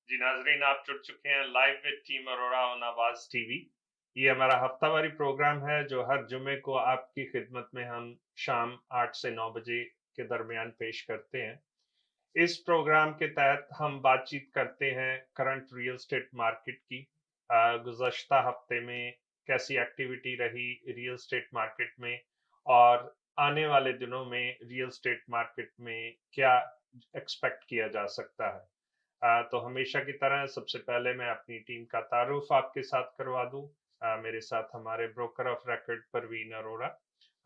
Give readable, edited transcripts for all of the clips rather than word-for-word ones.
जी नाजरीन, आप जुड़ चुके हैं live with team Arora on आवाज टीवी। ये हमारा हफ्तावारी प्रोग्राम है जो हर जुमे को आपकी खिदमत में हम शाम 8 से 9 बजे के दरमियान पेश करते हैं। इस प्रोग्राम के तहत हम बातचीत करते हैं करंट रियल एस्टेट मार्केट की। गुज़श्ता हफ्ते में कैसी एक्टिविटी रही रियल एस्टेट मार्केट में, और आने वाले दिनों में रियल एस्टेट मार्केट में क्या एक्सपेक्ट किया जा सकता है। तो हमेशा की तरह सबसे पहले मैं अपनी टीम का तारुफ आपके साथ करवा दूं। मेरे साथ हमारे broker of record Parveen Arora,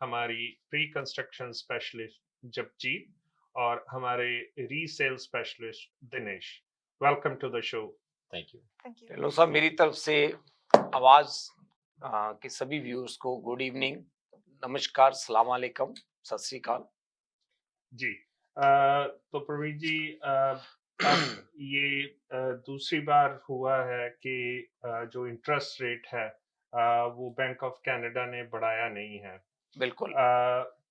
हमारी प्री कंस्ट्रक्शन स्पेशलिस्ट जपजीत, और हमारे resale specialist Dinesh. Welcome to the show. Thank you. Hello साहब, मेरी तरफ से आवाज के सभी व्यूअर्स को गुड इवनिंग, नमस्कार, सलाम अलैकुम, सत श्री अकाल। जी तो प्रवीण जी, अब ये दूसरी बार हुआ है कि जो इंटरेस्ट रेट है वो बैंक ऑफ कनाडा ने बढ़ाया नहीं है। बिल्कुल।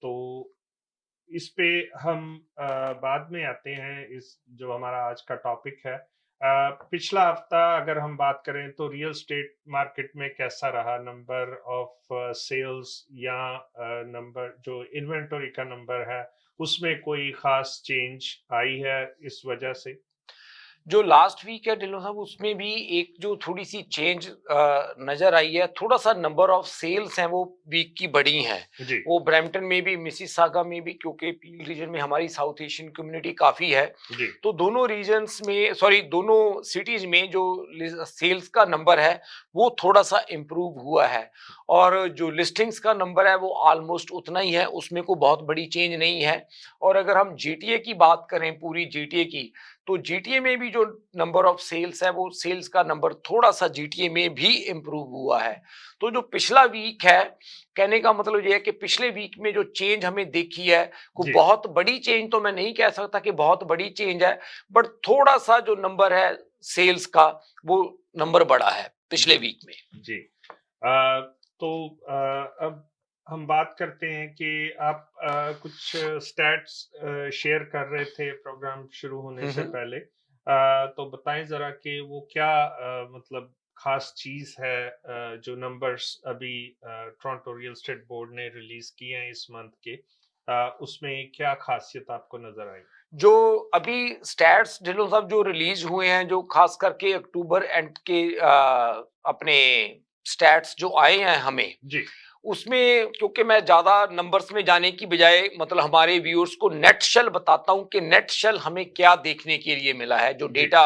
तो इस पे हम बाद में आते हैं। इस जो हमारा आज का टॉपिक है, पिछला हफ्ता अगर हम बात करें तो रियल एस्टेट मार्केट में कैसा रहा, नंबर ऑफ सेल्स या नंबर जो इन्वेंटरी का नंबर है उसमें कोई खास चेंज आई है इस वजह से? जो लास्ट वीक है ढिल्लों साहब, उसमें भी एक जो थोड़ी सी चेंज नजर आई है। थोड़ा सा नंबर ऑफ सेल्स हैं वो वीक की बढ़ी हैं। जी वो ब्रैम्पटन में भी, मिसिसागा में भी, क्योंकि पील रीजन में हमारी साउथ एशियन कम्युनिटी काफी है, जी तो दोनों रीजन्स में, सॉरी दोनों सिटीज में जो सेल्स का नंबर है वो थोड़ा सा इम्प्रूव हुआ है। और जो लिस्टिंग्स का नंबर है वो ऑलमोस्ट उतना ही है, उसमें कोई बहुत बड़ी चेंज नहीं है। और अगर हम जीटीए की बात करें, पूरी जीटीए की, तो जीटीए में भी जो नंबर ऑफ सेल्स है वो सेल्स का नंबर थोड़ा सा जीटीए में भी इम्प्रूव हुआ है। तो जो पिछला वीक है, कहने का मतलब ये है कि पिछले वीक में जो चेंज हमें देखी है, को जी बहुत बड़ी चेंज तो मैं नहीं कह सकता कि बहुत बड़ी चेंज है, बट थोड़ा सा जो नंबर है सेल्स का वो नंबर बढ़ा है पिछले वीक में। जी तो अब हम बात करते हैं कि आप कुछ स्टैट्स शेयर कर रहे थे प्रोग्राम शुरू होने से पहले। तो बताएं जरा कि वो क्या मतलब खास चीज है, जो नंबर्स अभी टोरंटो रियल एस्टेट बोर्ड ने रिलीज किए हैं इस मंथ के, उसमें क्या खासियत आपको नजर आई? जो अभी स्टैट्स ढिल्लों साहब जो रिलीज हुए हैं, जो खास करके अक्टूबर एंड के अपने स्टैट्स जो आए हैं हमें, जी उसमें क्योंकि मैं ज्यादा नंबर्स में जाने की बजाय मतलब हमारे व्यूअर्स को नेट शेल बताता हूं कि नेट शेल हमें क्या देखने के लिए मिला है। जो डेटा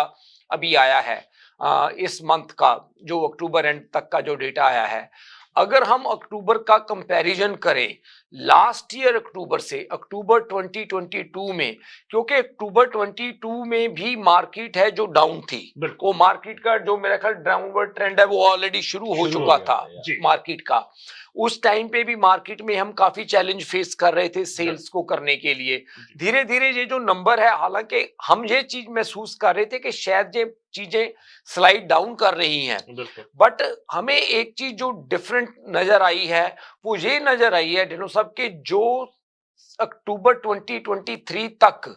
अभी आया है इस मंथ का, जो अक्टूबर एंड तक का जो डेटा आया है, अगर हम अक्टूबर का कंपैरिजन करें लास्ट ईयर अक्टूबर से, अक्टूबर 2022 में, क्योंकि अक्टूबर 22 में भी मार्केट है जो डाउन थी, वो मार्केट का जो मेरा ख्याल डाउनवर्ड ट्रेंड है वो ऑलरेडी शुरू हो चुका था मार्केट का। उस टाइम पे भी मार्केट में हम काफी चैलेंज फेस कर रहे थे सेल्स को करने के लिए। धीरे धीरे ये जो नंबर है, हालांकि हम ये चीज महसूस कर रहे थे कि शायद ये चीजें स्लाइड डाउन कर रही हैं, बट हमें एक चीज जो डिफरेंट नजर आई है वो ये नजर आई है ढिल्लों साहब के, जो अक्टूबर 2023 तक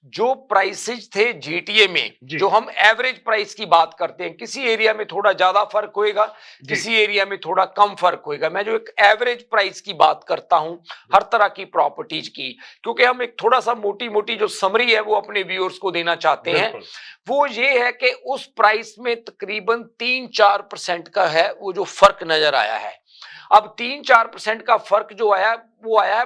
जो प्राइसेज थे जीटीए में, जो हम एवरेज प्राइस की बात करते हैं, किसी एरिया में थोड़ा ज्यादा फर्क होएगा, किसी एरिया में थोड़ा कम फर्क होएगा, मैं जो एक एवरेज प्राइस की बात करता हूं हर तरह की प्रॉपर्टीज की, क्योंकि हम एक थोड़ा सा मोटी मोटी जो समरी है वो अपने व्यूअर्स को देना चाहते हैं। वो ये है कि उस प्राइस में तकरीबन 3-4% का है वो जो फर्क नजर आया है। अब 3-4% का फर्क जो आया वो आया,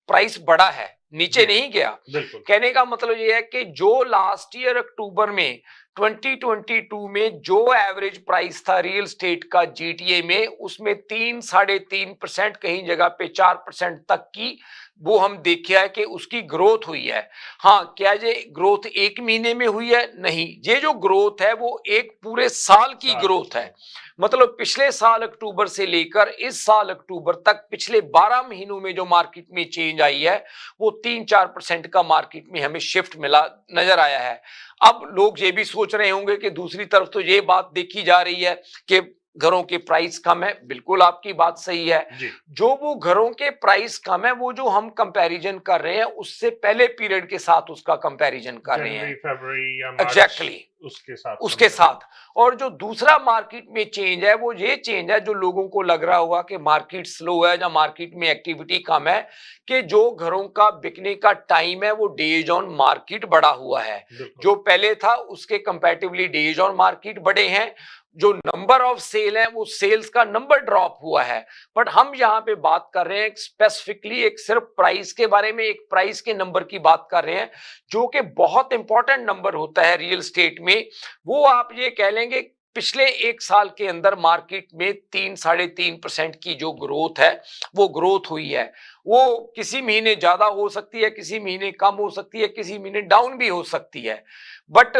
प्राइस बड़ा है, नीचे नहीं गया। कहने का मतलब ये है कि जो लास्ट ईयर अक्टूबर में 2022 में जो एवरेज प्राइस था रियल स्टेट का जीटीए में, उसमें 3-3.5%, कहीं जगह पे 4% तक की वो हम देखे है कि उसकी ग्रोथ हुई है। हाँ, क्या ये ग्रोथ एक महीने में हुई है? नहीं, ये जो ग्रोथ है वो एक पूरे साल की ग्रोथ है। मतलब पिछले साल अक्टूबर से लेकर इस साल अक्टूबर तक पिछले 12 महीनों में जो मार्केट में चेंज आई है वो 3-4% का मार्केट में हमें शिफ्ट मिला नजर आया है। अब लोग ये भी सोच रहे होंगे कि दूसरी तरफ तो ये बात देखी जा रही है कि घरों के प्राइस कम है, बिल्कुल आपकी बात सही है। जी जो वो घरों के प्राइस कम है, वो जो हम कंपैरिजन कर रहे हैं उससे पहले पीरियड के साथ उसका कंपैरिजन कर रहे जनवरी हैं। फरवरी या मार्च एग्जैक्टली उसके साथ उसके कंपेयर। साथ। और जो दूसरा मार्केट में चेंज है वो ये चेंज है, जो लोगों को लग रहा होगा कि मार्केट स्लो है या मार्केट में एक्टिविटी कम है, कि जो घरों का बिकने का टाइम है वो डेज ऑन मार्केट बढ़ा हुआ है। बिल्कुल जो पहले था उसके कंपैरेटिवली डेज ऑन मार्केट बढ़े हैं। जो नंबर ऑफ सेल है वो सेल्स का नंबर ड्रॉप हुआ है। बट हम यहाँ पे बात कर रहे हैं स्पेसिफिकली एक सिर्फ प्राइस के बारे में, एक प्राइस के नंबर की बात कर रहे हैं, जो कि बहुत इंपॉर्टेंट नंबर होता है रियल स्टेट में। वो आप ये कह लेंगे पिछले एक साल के अंदर मार्केट में 3-3.5% की जो ग्रोथ है वो ग्रोथ हुई है। वो किसी महीने ज्यादा हो सकती है, किसी महीने कम हो सकती है, किसी महीने डाउन भी हो सकती है। बट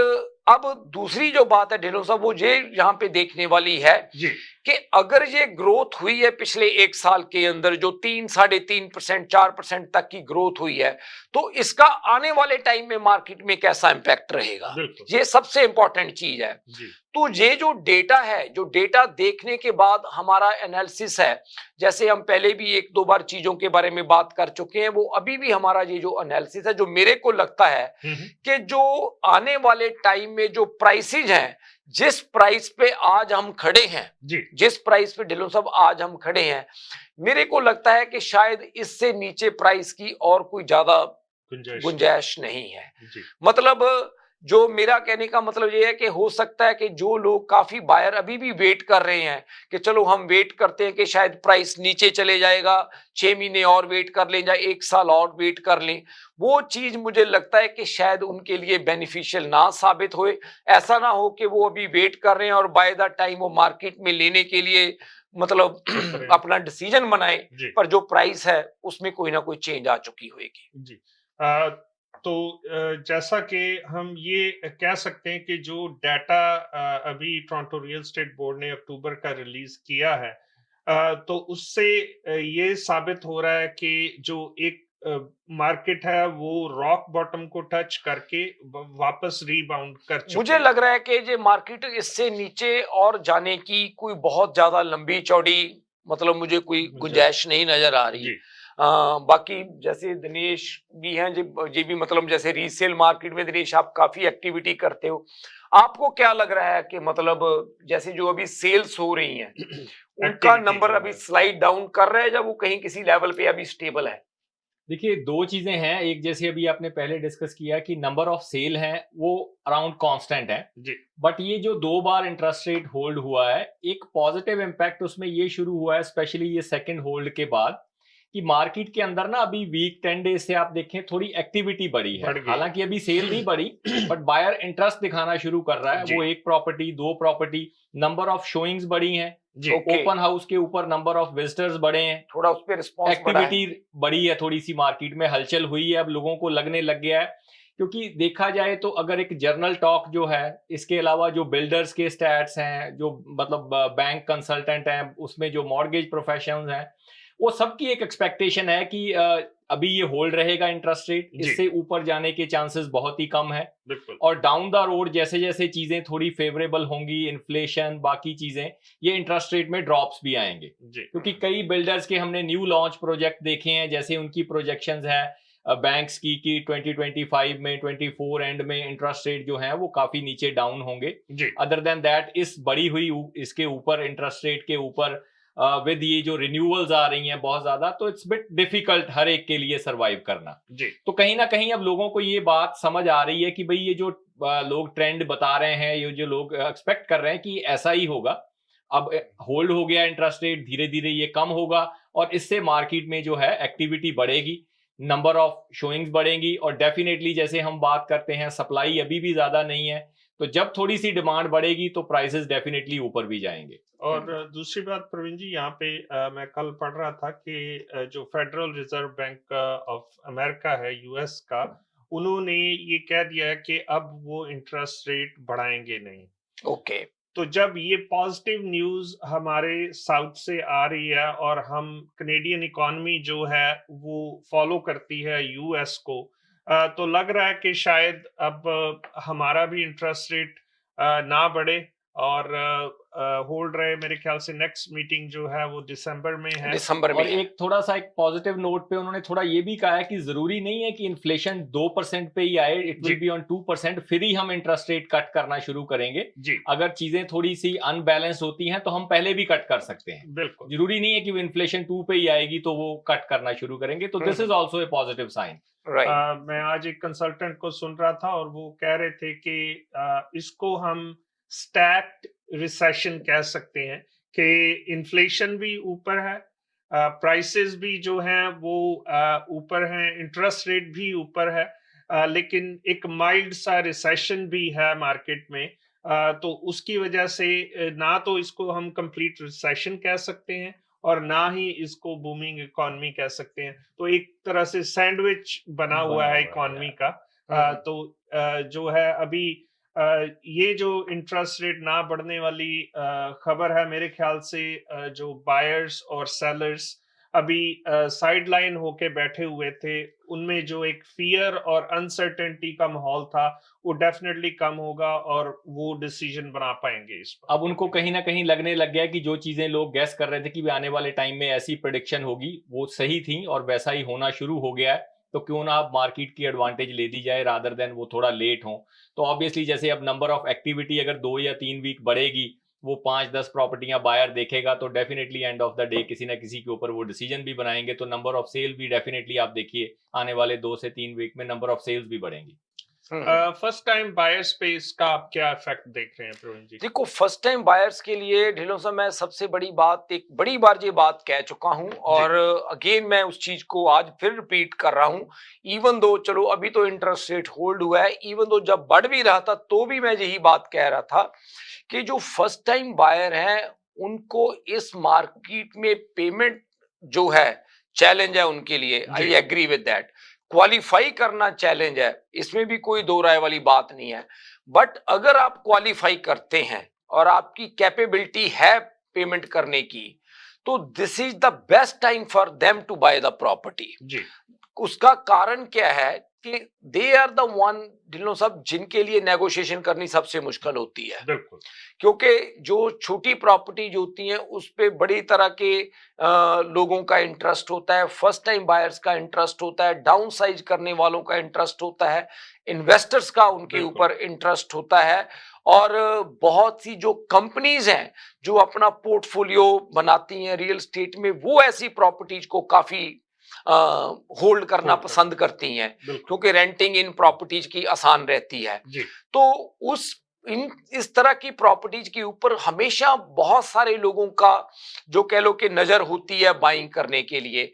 अब दूसरी जो बात है ढिल्लों साहब, वो ये यहाँ पे देखने वाली है जी कि अगर ये ग्रोथ हुई है पिछले एक साल के अंदर, जो 3-3.5% 4% तक की ग्रोथ हुई है, तो इसका आने वाले टाइम में मार्केट में कैसा इंपैक्ट रहेगा, बिल्कुल ये सबसे इंपॉर्टेंट चीज है। जी तो ये जो डेटा है, जो डेटा देखने के बाद हमारा एनालिसिस है, जैसे हम पहले भी एक दो बार चीजों के बारे में बात कर चुके हैं, वो अभी भी हमारा ये जो एनालिसिस है, जो मेरे को लगता है हम्म, कि जो आने वाले टाइम में जो प्राइसेज हैं, जिस प्राइस पे आज हम खड़े हैं, जी जिस प्राइस पे ढिल्लों साहब आज हम खड़े हैं, मेरे को लगता है कि शायद इससे नीचे प्राइस की और कोई ज्यादा गुंजाइश नहीं। गुंजाइश नहीं है। जी मतलब जो मेरा कहने का मतलब ये है कि हो सकता है कि जो लोग, काफी बायर अभी भी वेट कर रहे हैं कि चलो हम वेट करते हैं कि शायद प्राइस नीचे चले जाएगा, 6 महीने और वेट कर लें या एक साल और वेट कर लें, वो चीज मुझे लगता है कि शायद उनके लिए बेनिफिशियल ना साबित होए। ऐसा ना हो कि वो अभी वेट कर रहे हैं और बाय द टाइम वो मार्केट में लेने के लिए मतलब उतरे अपना डिसीजन बनाए, जी पर जो प्राइस है उसमें कोई ना कोई चेंज आ चुकी होगी। जी अ, तो जैसा कि हम ये कह सकते हैं कि जो डाटा अभी टोरंटो रियल एस्टेट बोर्ड ने अक्टूबर का रिलीज किया है, तो उससे ये साबित हो रहा है कि जो एक मार्केट है वो रॉक बॉटम को टच करके वापस रीबाउंड कर चुके मुझे हैं। लग रहा है कि ये मार्केट इससे नीचे और जाने की कोई बहुत ज्यादा लंबी चौड़ी मतलब मुझे कोई गुंजाइश गुंजाइश नहीं नजर आ रही। जी बाकी जैसे दिनेश भी हैं, जी भी मतलब जैसे रीसेल मार्केट में दिनेश आप काफी एक्टिविटी करते हो, आपको क्या लग रहा है कि मतलब जैसे जो अभी सेल्स हो रही हैं उनका एक्टिविटी नंबर जो अभी है स्लाइड डाउन कर रहा है या वो कहीं किसी लेवल पे अभी स्टेबल है? देखिए, 2 चीज़ें हैं। एक जैसे अभी आपने पहले डिस्कस किया कि नंबर ऑफ सेल हैं, वो अराउंड कांस्टेंट है। जी बट ये जो 2 बार इंटरेस्ट रेट होल्ड हुआ है, एक पॉजिटिव इम्पैक्ट उसमें ये शुरू हुआ है, स्पेशली ये सेकंड होल्ड के बाद, कि मार्केट के अंदर ना अभी वीक 10 डेज से आप देखें थोड़ी एक्टिविटी बढ़ी है। बढ़ गई है। हालांकि अभी सेल नहीं बढ़ी, बट बायर इंटरेस्ट दिखाना शुरू कर रहा है। जी वो 1 प्रॉपर्टी, 2 प्रॉपर्टी, नंबर ऑफ शोइंग्स बढ़ी हैं, जी ओके, ओपन हाउस के ऊपर नंबर ऑफ विजिटर्स बढ़े हैं, थोड़ा उस पर रिस्पॉन्स बढ़ा है। एक्टिविटी बढ़ी है, थोड़ी सी मार्केट में हलचल हुई है। अब लोगों को लगने लग गया है, क्योंकि देखा जाए तो अगर एक जर्नल टॉक जो है, इसके अलावा जो बिल्डर्स के स्टैट्स हैं, जो मतलब बैंक कंसल्टेंट हैं, उसमें जो मॉर्गेज प्रोफेशनल्स हैं, वो सबकी एक एक्सपेक्टेशन है कि अभी ये होल्ड रहेगा इंटरेस्ट रेट, जी इससे ऊपर जाने के चांसेस बहुत ही कम है। बिल्कुल और डाउन द रोड जैसे जैसे चीजें थोड़ी फेवरेबल होंगी, इन्फ्लेशन बाकी चीजें, ये इंटरेस्ट रेट में ड्रॉप्स भी आएंगे। जी क्योंकि कई बिल्डर्स के हमने न्यू लॉन्च प्रोजेक्ट देखे हैं, जैसे उनकी प्रोजेक्शंस है बैंक्स की कि 2025 में 24 एंड में इंटरेस्ट रेट जो है वो काफी नीचे डाउन होंगे। जी अदर देन दैट इस बढ़ी हुई इसके ऊपर इंटरेस्ट रेट के ऊपर विद ये जो रिन्यूअल्स आ रही हैं बहुत ज्यादा, तो इट्स बिट डिफिकल्ट हर एक के लिए सरवाइव करना। जी तो कहीं ना कहीं अब लोगों को ये बात समझ आ रही है कि भाई ये जो लोग ट्रेंड बता रहे हैं, ये जो लोग एक्सपेक्ट कर रहे हैं कि ऐसा ही होगा, अब होल्ड हो गया इंटरेस्ट रेट, धीरे धीरे ये कम होगा और इससे मार्केट में जो है एक्टिविटी बढ़ेगी, नंबर ऑफ शोइंग्स बढ़ेंगी और डेफिनेटली जैसे हम बात करते हैं सप्लाई अभी भी ज्यादा नहीं है, तो जब थोड़ी सी डिमांड बढ़ेगी तो प्राइसेस डेफिनेटली ऊपर भी जाएंगे। और दूसरी बात प्रवीण जी, यहाँ पे मैं कल पढ़ रहा था कि जो federal reserve bank of America है, यूएस का, उन्होंने ये कह दिया है कि अब वो इंटरेस्ट रेट बढ़ाएंगे नहीं। ओके, तो जब ये पॉजिटिव न्यूज हमारे साउथ से आ रही है और हम कनेडियन इकॉनमी जो है वो फॉलो करती है यूएस को, तो लग रहा है कि शायद अब हमारा भी इंटरेस्ट रेट ना बढ़े और होल्ड रहे। मेरे ख्याल से नेक्स्ट मीटिंग जो है वो दिसंबर में है। दिसंबर में और एक थोड़ा सा एक पॉजिटिव नोट पे उन्होंने थोड़ा ये भी कहा है कि जरूरी नहीं है कि इन्फ्लेशन 2% पे ही आए, इट विल बी ऑन 2%, फिर ही हम इंटरेस्ट रेट कट करना शुरू करेंगे। जी अगर चीजें थोड़ी सी अनबैलेंस होती हैं तो हम पहले भी कट कर सकते हैं। बिल्कुल। जरूरी नहीं है कि इन्फ्लेशन 2 पे ही आएगी तो वो कट करना शुरू करेंगे, तो this is also a positive sign. Right. मैं आज एक कंसल्टेंट को सुन रहा था और वो कह रहे थे कि इसको हम स्टैक्ड रिसेशन कह सकते हैं कि इन्फ्लेशन भी ऊपर है, प्राइसेस भी जो हैं वो ऊपर हैं, इंटरेस्ट रेट भी ऊपर है, लेकिन एक माइल्ड सा रिसेशन भी है मार्केट में। तो उसकी वजह से ना तो इसको हम कंप्लीट रिसेशन कह सकते हैं और ना ही इसको बूमिंग इकोनॉमी कह सकते हैं। तो एक तरह से सैंडविच बना हुआ है इकोनॉमी का। तो जो है अभी ये जो इंटरेस्ट रेट ना बढ़ने वाली खबर है, मेरे ख्याल से जो बायर्स और सेलर्स अभी साइडलाइन होके बैठे हुए थे, उनमें जो एक फियर और अनसर्टेनिटी का माहौल था वो डेफिनेटली कम होगा और वो डिसीजन बना पाएंगे इस पर। अब उनको कहीं ना कहीं लगने लग गया कि जो चीजें लोग गैस कर रहे थे कि आने वाले टाइम में ऐसी प्रेडिक्शन होगी, वो सही थी और वैसा ही होना शुरू हो गया है। तो क्यों ना आप मार्केट की एडवांटेज ले दी जाए रादर देन वो थोड़ा लेट हो। तो ऑब्वियसली जैसे अब नंबर ऑफ एक्टिविटी अगर 2 या 3 वीक बढ़ेगी, वो 5-10 प्रॉपर्टियां बायर देखेगा, तो definitely end of the day किसी ना किसी के ऊपर वो डिसीजन भी बनाएंगे। तो नंबर ऑफ सेल भी डेफिनेटली आप देखिए आने वाले 2 से 3 वीक में नंबर ऑफ सेल्स भी बढ़ेंगी। फर्स्ट टाइम बायर स्पेस का आप क्या इफेक्ट देख रहे हैं प्रवीण जी? देखो, फर्स्ट टाइम बायर्स के लिए ढिल्लों साहब मैं सबसे बड़ी बात, एक बड़ी बार ये बात कह चुका हूं और अगेन मैं उस चीज को आज फिर रिपीट कर रहा हूं। इवन दो चलो अभी तो इंटरेस्ट रेट होल्ड हुआ है, इवन दो जब बढ़ भी रहा था तो भी मैं यही बात कह रहा था कि जो फर्स्ट टाइम बायर हैं उनको इस मार्केट में पेमेंट जो है चैलेंज है उनके लिए। I agree with that. Qualify करना चैलेंज है, इसमें भी कोई दो राय वाली बात नहीं है। बट अगर आप क्वालिफाई करते हैं और आपकी कैपेबिलिटी है पेमेंट करने की, तो this is the best time for them to buy the property. उसका कारण क्या है कि they are the one Dhillon साहब जिनके लिए नेगोशिएशन करनी सबसे मुश्किल होती है। बिल्कुल। क्योंकि जो छोटी प्रॉपर्टीज होती हैं उस पे बड़ी तरह के लोगों का इंटरेस्ट होता है, फर्स्ट टाइम बायर्स का इंटरेस्ट होता है, डाउन साइज करने वालों का इंटरेस्ट होता है, इन्वेस्टर्स का उनके ऊपर इंटरेस्ट होता है, और बहुत सी जो कंपनीज हैं जो अपना पोर्टफोलियो बनाती हैं रियल एस्टेट में, वो ऐसी प्रॉपर्टीज को काफी होल्ड करना पसंद करती हैं क्योंकि रेंटिंग इन प्रॉपर्टीज की आसान रहती है। तो इस तरह की प्रॉपर्टीज के ऊपर हमेशा बहुत सारे लोगों का जो कह लो कि नजर होती है बाइंग करने के लिए।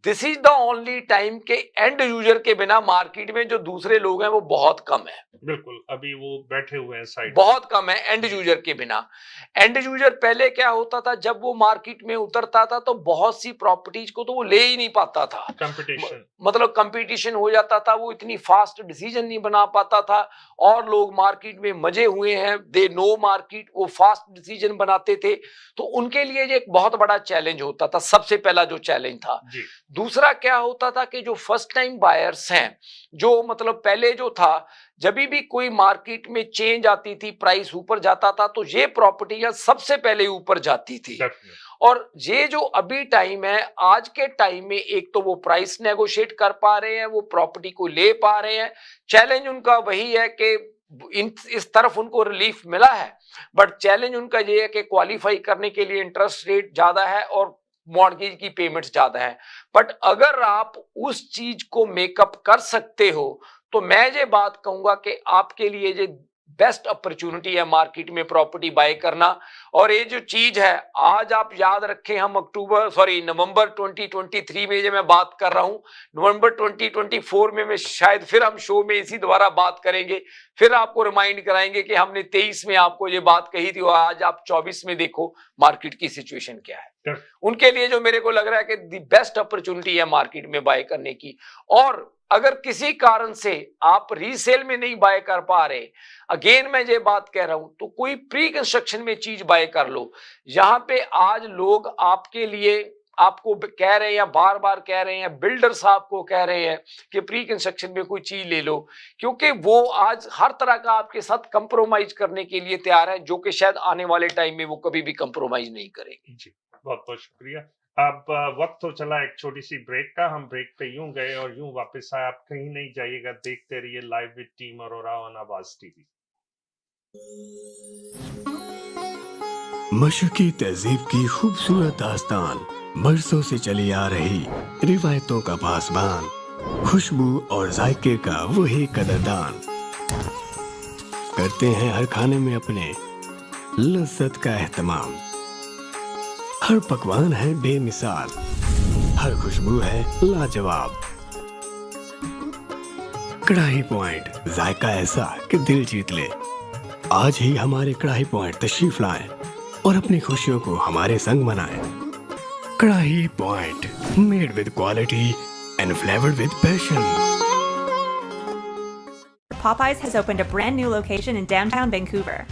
This is the only time के एंड यूजर के बिना मार्केट में जो दूसरे लोग हैं वो बहुत कम है। बिल्कुल, अभी वो बैठे हुए हैं साइड, बहुत कम है एंड यूजर के बिना। एंड यूजर पहले क्या होता था, जब वो मार्केट में उतरता था तो बहुत सी प्रॉपर्टीज को तो वो ले ही नहीं पाता था। कंपटीशन, मतलब कंपटीशन हो जाता था, वो इतनी फास्ट डिसीजन नहीं बना पाता था। और लोग मार्केट में मजे हुए हैं, दे नो मार्केट, वो फास्ट डिसीजन बनाते थे। तो उनके लिए ये एक बहुत बड़ा चैलेंज होता था, सबसे पहला जो चैलेंज था। दूसरा क्या होता था कि जो फर्स्ट टाइम बायर्स हैं, जो मतलब पहले जो था, जब भी कोई मार्केट में चेंज आती थी, प्राइस ऊपर जाता था, तो ये प्रॉपर्टियां सबसे पहले ऊपर जाती थी। और ये जो अभी टाइम है, आज के टाइम में, एक तो वो प्राइस नेगोशिएट कर पा रहे हैं, वो प्रॉपर्टी को ले पा रहे हैं। चैलेंज उनका वही है कि इस तरफ उनको रिलीफ मिला है, बट चैलेंज उनका ये है कि क्वालिफाई करने के लिए इंटरेस्ट रेट ज्यादा है और मॉर्गेज की पेमेंट्स ज्यादा है। बट अगर आप उस चीज को मेकअप कर सकते हो तो मैं ये बात कहूंगा कि आपके लिए ये बेस्ट अपॉर्चुनिटी है मार्केट में प्रॉपर्टी बाय करना। और ये जो चीज है, आज आप याद रखें, हम नवंबर 2023 में जो मैं बात कर रहा हूं, नवंबर 2024 में मैं शायद फिर हम शो में इसी दोबारा बात करेंगे, फिर आपको रिमाइंड कराएंगे कि हमने 23 में आपको ये बात कही थी और आज आप 24 में देखो मार्केट की सिचुएशन क्या है। उनके लिए जो मेरे को लग रहा है कि दी बेस्ट अपॉर्चुनिटी है मार्केट में बाय करने की। और अगर किसी कारण से आप रीसेल में नहीं बाय कर पा रहे, अगेन मैं ये बात कह रहा हूं, तो कोई प्री कंस्ट्रक्शन में चीज बाय कर लो। यहां पे आज लोग आपके लिए आपको कह रहे हैं या बार बार कह रहे हैं, बिल्डर्स आपको कह रहे हैं कि प्री कंस्ट्रक्शन में कोई चीज ले लो, क्योंकि वो आज हर तरह का आपके साथ कंप्रोमाइज करने के लिए तैयार है, जो कि शायद आने वाले टाइम में वो कभी भी कंप्रोमाइज नहीं करेंगे। जी, बहुत बहुत शुक्रिया। अब वक्त तो चला एक छोटी सी ब्रेक का, हम ब्रेक पे यूं गए और यूं वापस आए। आप कहीं नहीं जाइएगा, देखते रहिए live with team Arora on आवाज टीवी। मशरकी तहजीब की खूबसूरत दास्तान, बरसों से चली आ रही रिवायतों का पासबान, खुशबू और जायके का वही कदरदान, करते हैं हर खाने में अपने लज्जत का एहतमाम। हर पकवान है बेमिसाल, हर खुशबू है लाजवाब। कढ़ाई पॉइंट, जायका ऐसा कि दिल जीत ले। आज ही हमारे कढ़ाई पॉइंट तशरीफ लाएं और अपनी खुशियों को हमारे संग मनाएं। कढ़ाई point, made with quality and flavored with passion. Popeyes has opened a brand new location in downtown Vancouver.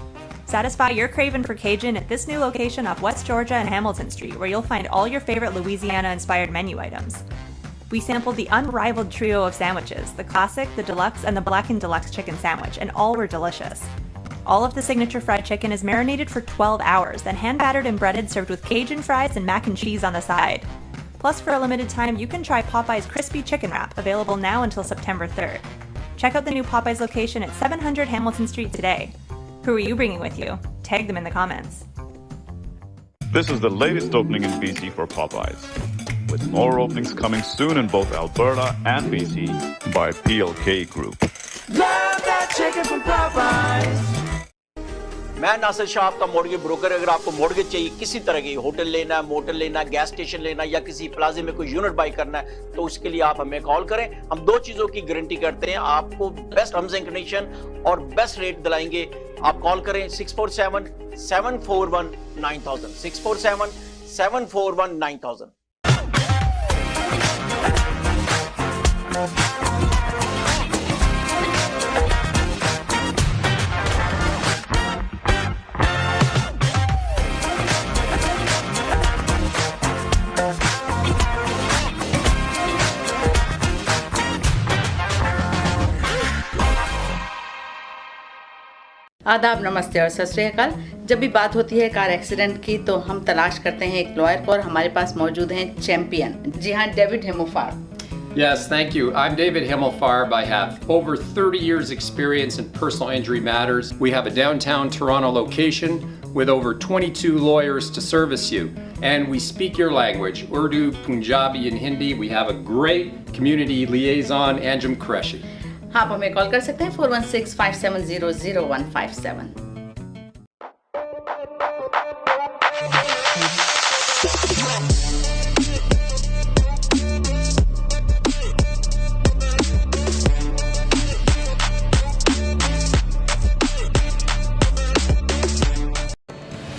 Satisfy your craving for Cajun at this new location off West Georgia and Hamilton Street, where you'll find all your favorite Louisiana-inspired menu items. We sampled the unrivaled trio of sandwiches, the classic, the deluxe, and the blackened deluxe chicken sandwich, and all were delicious. All of the signature fried chicken is marinated for 12 hours, then hand-battered and breaded, served with Cajun fries and mac and cheese on the side. Plus, for a limited time, you can try Popeye's Crispy Chicken Wrap, available now until September 3rd. Check out the new Popeye's location at 700 Hamilton Street today. Who are you bringing with you? Tag them in the comments. This is the latest opening in BC for Popeyes, with more openings coming soon in both Alberta and BC by PLK Group. Love that chicken from Popeyes. मैं नासिर शाह आपका mortgage broker. अगर आपको mortgage चाहिए, किसी तरह की hotel लेना है, मोटल लेना है, गैस स्टेशन लेना है या किसी प्लाजे में कोई यूनिट बाय करना है, तो उसके लिए आप हमें कॉल करें। हम दो चीजों की गारंटी करते हैं, आपको बेस्ट टर्म्स एंड कंडीशन और बेस्ट रेट दिलाएंगे। आप कॉल करें 647-741-9000, 647-741-9000। आदाब, नमस्ते और सत श्री अकाल। जब भी बात होती है कार एक्सीडेंट की तो हम तलाश करते हैं एक लॉयर को, और हमारे पास मौजूद हैं चैंपियन। जी हाँ, David हिमोफार। Yes, thank you. I'm David Himmelfarb. I have over 30 years experience in personal injury matters. We have a downtown Toronto location with over 22 lawyers to service you. And we speak your language, Urdu, Punjabi and Hindi. We have a great community liaison, Anjum Qureshi. आप हमें call कर सकते हैं 416-570-0157।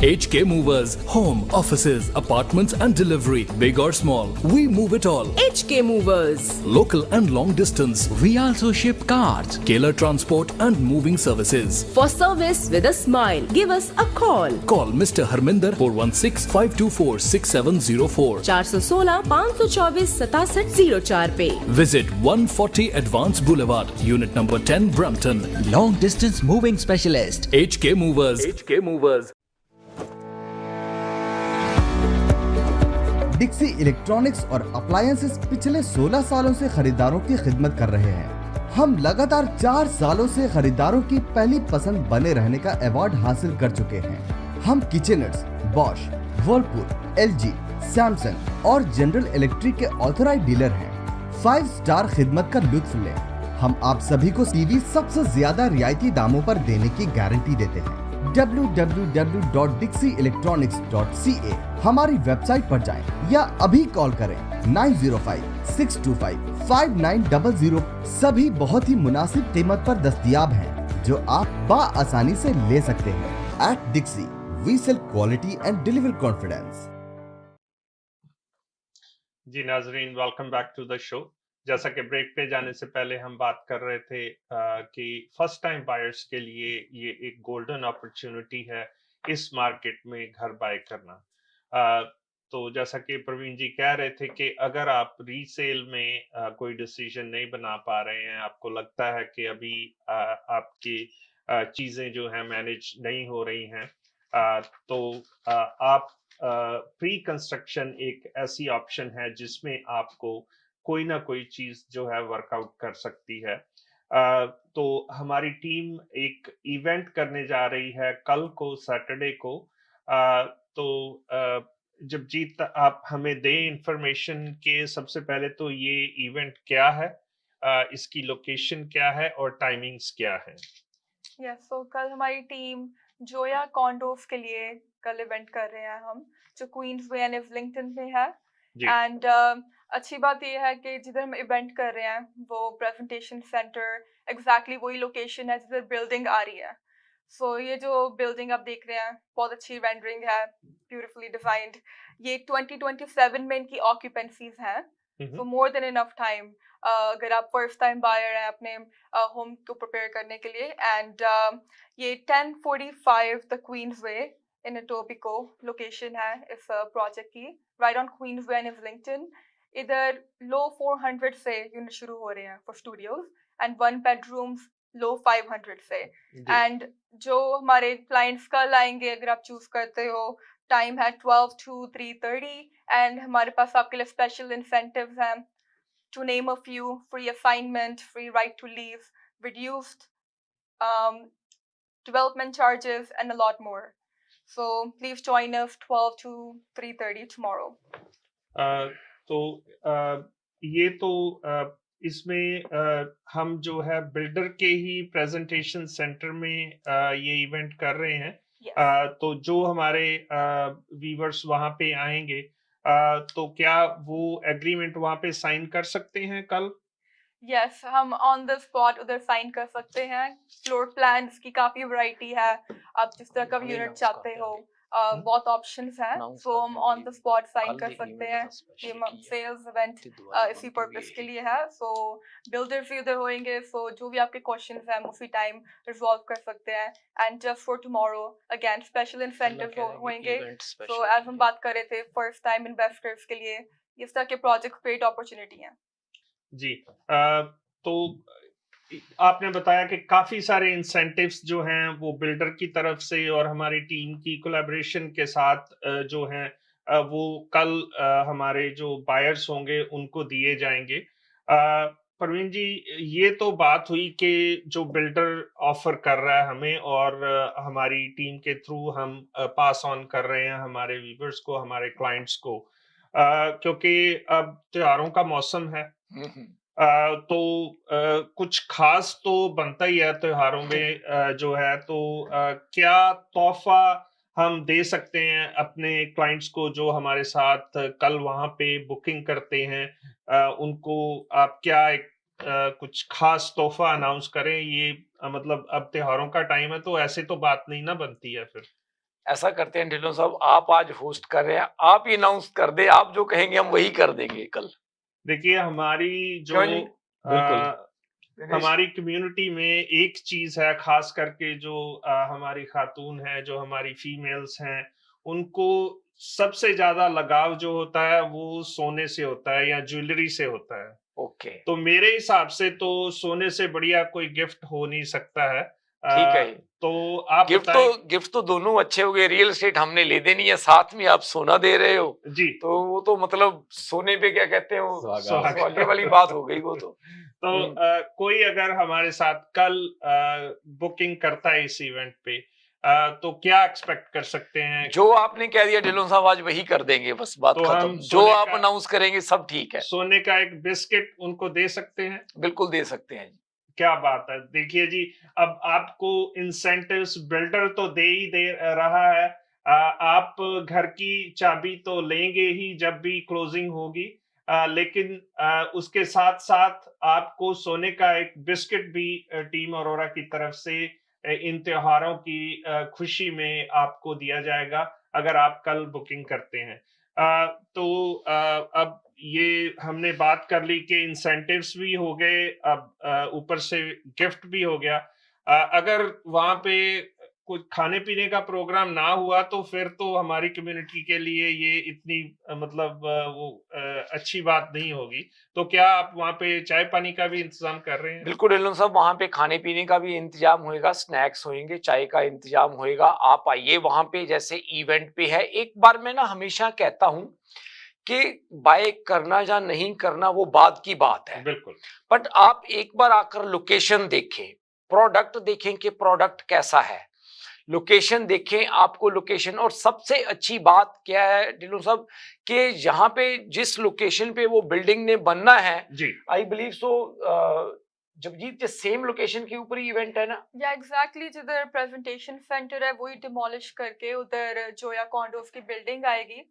HK Movers, home, offices, apartments and delivery, big or small, we move it all. HK Movers. Local and long distance, we also ship cars, Keller Transport and moving services. For service with a smile, give us a call. Call Mr. Harminder 416-524-6704. 416-524-6704 पे. Visit 140 Advance Boulevard, Unit number 10, Brampton. Long distance moving specialist. HK Movers. HK Movers. Dixy electronics और appliances पिछले 16 सालों से खरीदारों की खिदमत कर रहे हैं। हम लगातार 4 सालों से खरीदारों की पहली पसंद बने रहने का अवार्ड हासिल कर चुके हैं। हम किचनर्स, बॉश, वर्लपूल, एलजी, सैमसंग और जनरल इलेक्ट्रिक के ऑथराइज्ड डीलर हैं। 5 स्टार खिदमत का लुत्फ लें। हम आप सभी को टीवी सबसे ज्यादा रियायती दामों पर देने की गारंटी देते हैं। www.dixieelectronics.ca हमारी वेबसाइट पर जाएं या अभी कॉल करें 905-625-5900। सभी बहुत ही मुनासिब कीमत पर दस्तयाब हैं, जो आप बाआसानी से ले सकते हैं। At Dixie, we sell quality and deliver confidence. जी नाजरीन, welcome back to the show. जैसा कि ब्रेक पे जाने से पहले हम बात कर रहे थे कि फर्स्ट टाइम बायर्स के लिए ये एक गोल्डन अपॉर्चुनिटी है इस मार्केट में घर बाय करना। तो जैसा कि प्रवीण जी कह रहे थे कि अगर आप रीसेल में कोई डिसीजन नहीं बना पा रहे हैं, आपको लगता है कि अभी आपकी चीजें जो हैं मैनेज नहीं हो रही हैं, तो आप प्री कंस्ट्रक्शन एक ऐसी ऑप्शन है जिसमें आपको कोई ना कोई चीज जो है वर्कआउट कर सकती है। तो हमारी टीम एक इवेंट करने जा रही है कल को, सैटरडे को। तो जब जीत आप हमें दें इंफॉर्मेशन के सबसे पहले तो ये इवेंट क्या है, इसकी लोकेशन क्या है और टाइमिंग्स क्या है। यस, तो कल हमारी टीम जोया कॉन्डोज के लिए कल इवेंट कर रहे हैं हम, जो क्वींसवे एंड इवलिंगटन में है। एंड अच्छी बात यह है कि जिधर हम इवेंट कर रहे हैं वो प्रेजेंटेशन सेंटर एग्जैक्टली वही लोकेशन है जिधर बिल्डिंग आ रही है। सो ये जो बिल्डिंग आप देख रहे हैं बहुत अच्छी रेंडरिंग है, ब्यूटीफुली डिजाइंड। ये 2027 में इनकी ऑक्यूपेंसीज हैं, सो मोर देन इनफ टाइम अगर आप फर्स्ट टाइम बायर हैं अपने होम को प्रिपेयर करने के लिए। एंड ये 1045 द क्वींसवे इन एटोबिको लोकेशन है इस प्रोजेक्ट की, राइट ऑन क्वींसवे एंड इवलिंगटन। इधर लो 400 से यूनिट शुरू हो रहे हैं फॉर स्टूडियोज एंड 1 बेडरूम्स लो 500 से। एंड जो हमारे क्लाइंट्स कल आएंगे अगर आप चूज करते हो, टाइम है 12 to 3:30 एंड हमारे पास आपके लिए स्पेशल इंसेंटिव्स हैं, to name a few: free assignment, free right to leave, reduced development charges, and a lot more. So please join us 12 to 3:30 tomorrow. तो ये तो इसमें हम जो है बिल्डर के ही प्रेजेंटेशन सेंटर में ये इवेंट कर रहे हैं। तो जो हमारे व्यूअर्स वहां पे आएंगे, तो क्या वो एग्रीमेंट वहां पे साइन कर सकते हैं कल? यस, हम ऑन द स्पॉट उधर साइन कर सकते हैं। फ्लोर प्लान्स की काफी वैरायटी है, आप जिस तरह का यूनिट चाहते हो बहुत ऑप्शंस हैं, सो हम ऑन द स्पॉट साइन कर सकते हैं। ये सेल्स इवेंट इसी पर्पस के लिए है। सो बिल्डर्स भी उधर होंगे, सो जो भी आपके क्वेश्चंस हैं उसी टाइम रिजॉल्व कर सकते हैं। And just for tomorrow again special incentive होंगे। सो एज हम बात कर रहे थे, फर्स्ट टाइम इन्वेस्टर्स के लिए इस तरह के प्रोजेक्ट ग्रेट अपॉर्चुनिटी है। जी, तो आपने बताया कि काफी सारे इंसेंटिव्स जो हैं वो बिल्डर की तरफ से और हमारी टीम की कोलैबोरेशन के साथ जो हैं वो कल हमारे जो बायर्स होंगे उनको दिए जाएंगे। प्रवीण जी, ये तो बात हुई कि जो बिल्डर ऑफर कर रहा है हमें और हमारी टीम के थ्रू हम पास ऑन कर रहे हैं हमारे व्यूअर्स को, हमारे क्लाइंट्स को, क्योंकि अब त्योहारों का मौसम है। तो कुछ खास तो बनता ही है त्योहारों में जो है, तो क्या तोहफा हम दे सकते हैं अपने क्लाइंट्स को जो हमारे साथ कल वहां पे बुकिंग करते हैं? उनको आप क्या एक कुछ खास तोहफा अनाउंस करें? ये मतलब अब त्योहारों का टाइम है तो ऐसे तो बात नहीं ना बनती है। फिर ऐसा करते हैं ढिल्लों साहब, आप आज होस्ट कर रहे हैं, आप ही अनाउंस कर दे, आप जो कहेंगे हम वही कर देंगे कल। देखिए, हमारी जो हमारी कम्युनिटी में एक चीज है खास करके, जो हमारी खातून है, जो हमारी फीमेल्स हैं, उनको सबसे ज्यादा लगाव जो होता है वो सोने से होता है या ज्वेलरी से होता है। ओके, तो मेरे हिसाब से तो सोने से बढ़िया कोई गिफ्ट हो नहीं सकता है। ठीक है, तो आप गिफ्ट तो दोनों अच्छे हो गए। रियल एस्टेट हमने ले देनी है, साथ में आप सोना दे रहे हो जी, तो वो तो मतलब सोने पे क्या कहते हैं, वो सुहागे वाली बात हो गई वो तो। कोई अगर हमारे साथ कल बुकिंग करता है इस इवेंट पे, तो क्या एक्सपेक्ट कर सकते हैं? जो आपने कह दिया ढिल्लों साहब, आज वही कर देंगे, बस बात खत्म। जो आप अनाउंस करेंगे सब ठीक है। सोने का एक बिस्किट उनको दे सकते हैं? बिल्कुल दे सकते हैं। क्या बात है। देखिए जी, अब आपको इंसेंटिव्स बिल्डर तो दे ही दे रहा है, आप घर की चाबी तो लेंगे ही जब भी क्लोजिंग होगी, लेकिन उसके साथ साथ आपको सोने का एक बिस्किट भी टीम अरोरा की तरफ से इन त्योहारों की खुशी में आपको दिया जाएगा अगर आप कल बुकिंग करते हैं। तो अब ये हमने बात कर ली कि इंसेंटिव्स भी हो गए, अब ऊपर से गिफ्ट भी हो गया। अगर वहां पे कुछ खाने पीने का प्रोग्राम ना हुआ तो फिर तो हमारी कम्युनिटी के लिए ये इतनी अच्छी बात नहीं होगी। तो क्या आप वहाँ पे चाय पानी का भी इंतजाम कर रहे हैं? बिल्कुल ढिल्लों साहब, वहाँ पे खाने पीने का भी इंतजाम होएगा, स्नैक्स होंगे, चाय का इंतजाम होएगा। आप आइए वहाँ पे, जैसे इवेंट पे है। एक बार मैं ना हमेशा कहता हूँ कि बाय करना या नहीं करना वो बाद की बात है, बिल्कुल, बट आप एक बार आकर लोकेशन देखें, प्रोडक्ट देखें कि प्रोडक्ट कैसा है, लोकेशन देखें, आपको लोकेशन। और सबसे अच्छी बात क्या है ढिल्लों साहब, कि यहाँ पे जिस लोकेशन पे वो बिल्डिंग ने बनना है, जी, आई बिलीव सो जगजीत, ये सेम लोकेशन के ऊपर ही इवेंट है ना? या एग्जैक्टली, जिधर प्रेजेंटेशन सेंटर है वही डिमोलिश करके उधर जोया कॉन्डोज की बिल्डिंग आएगी।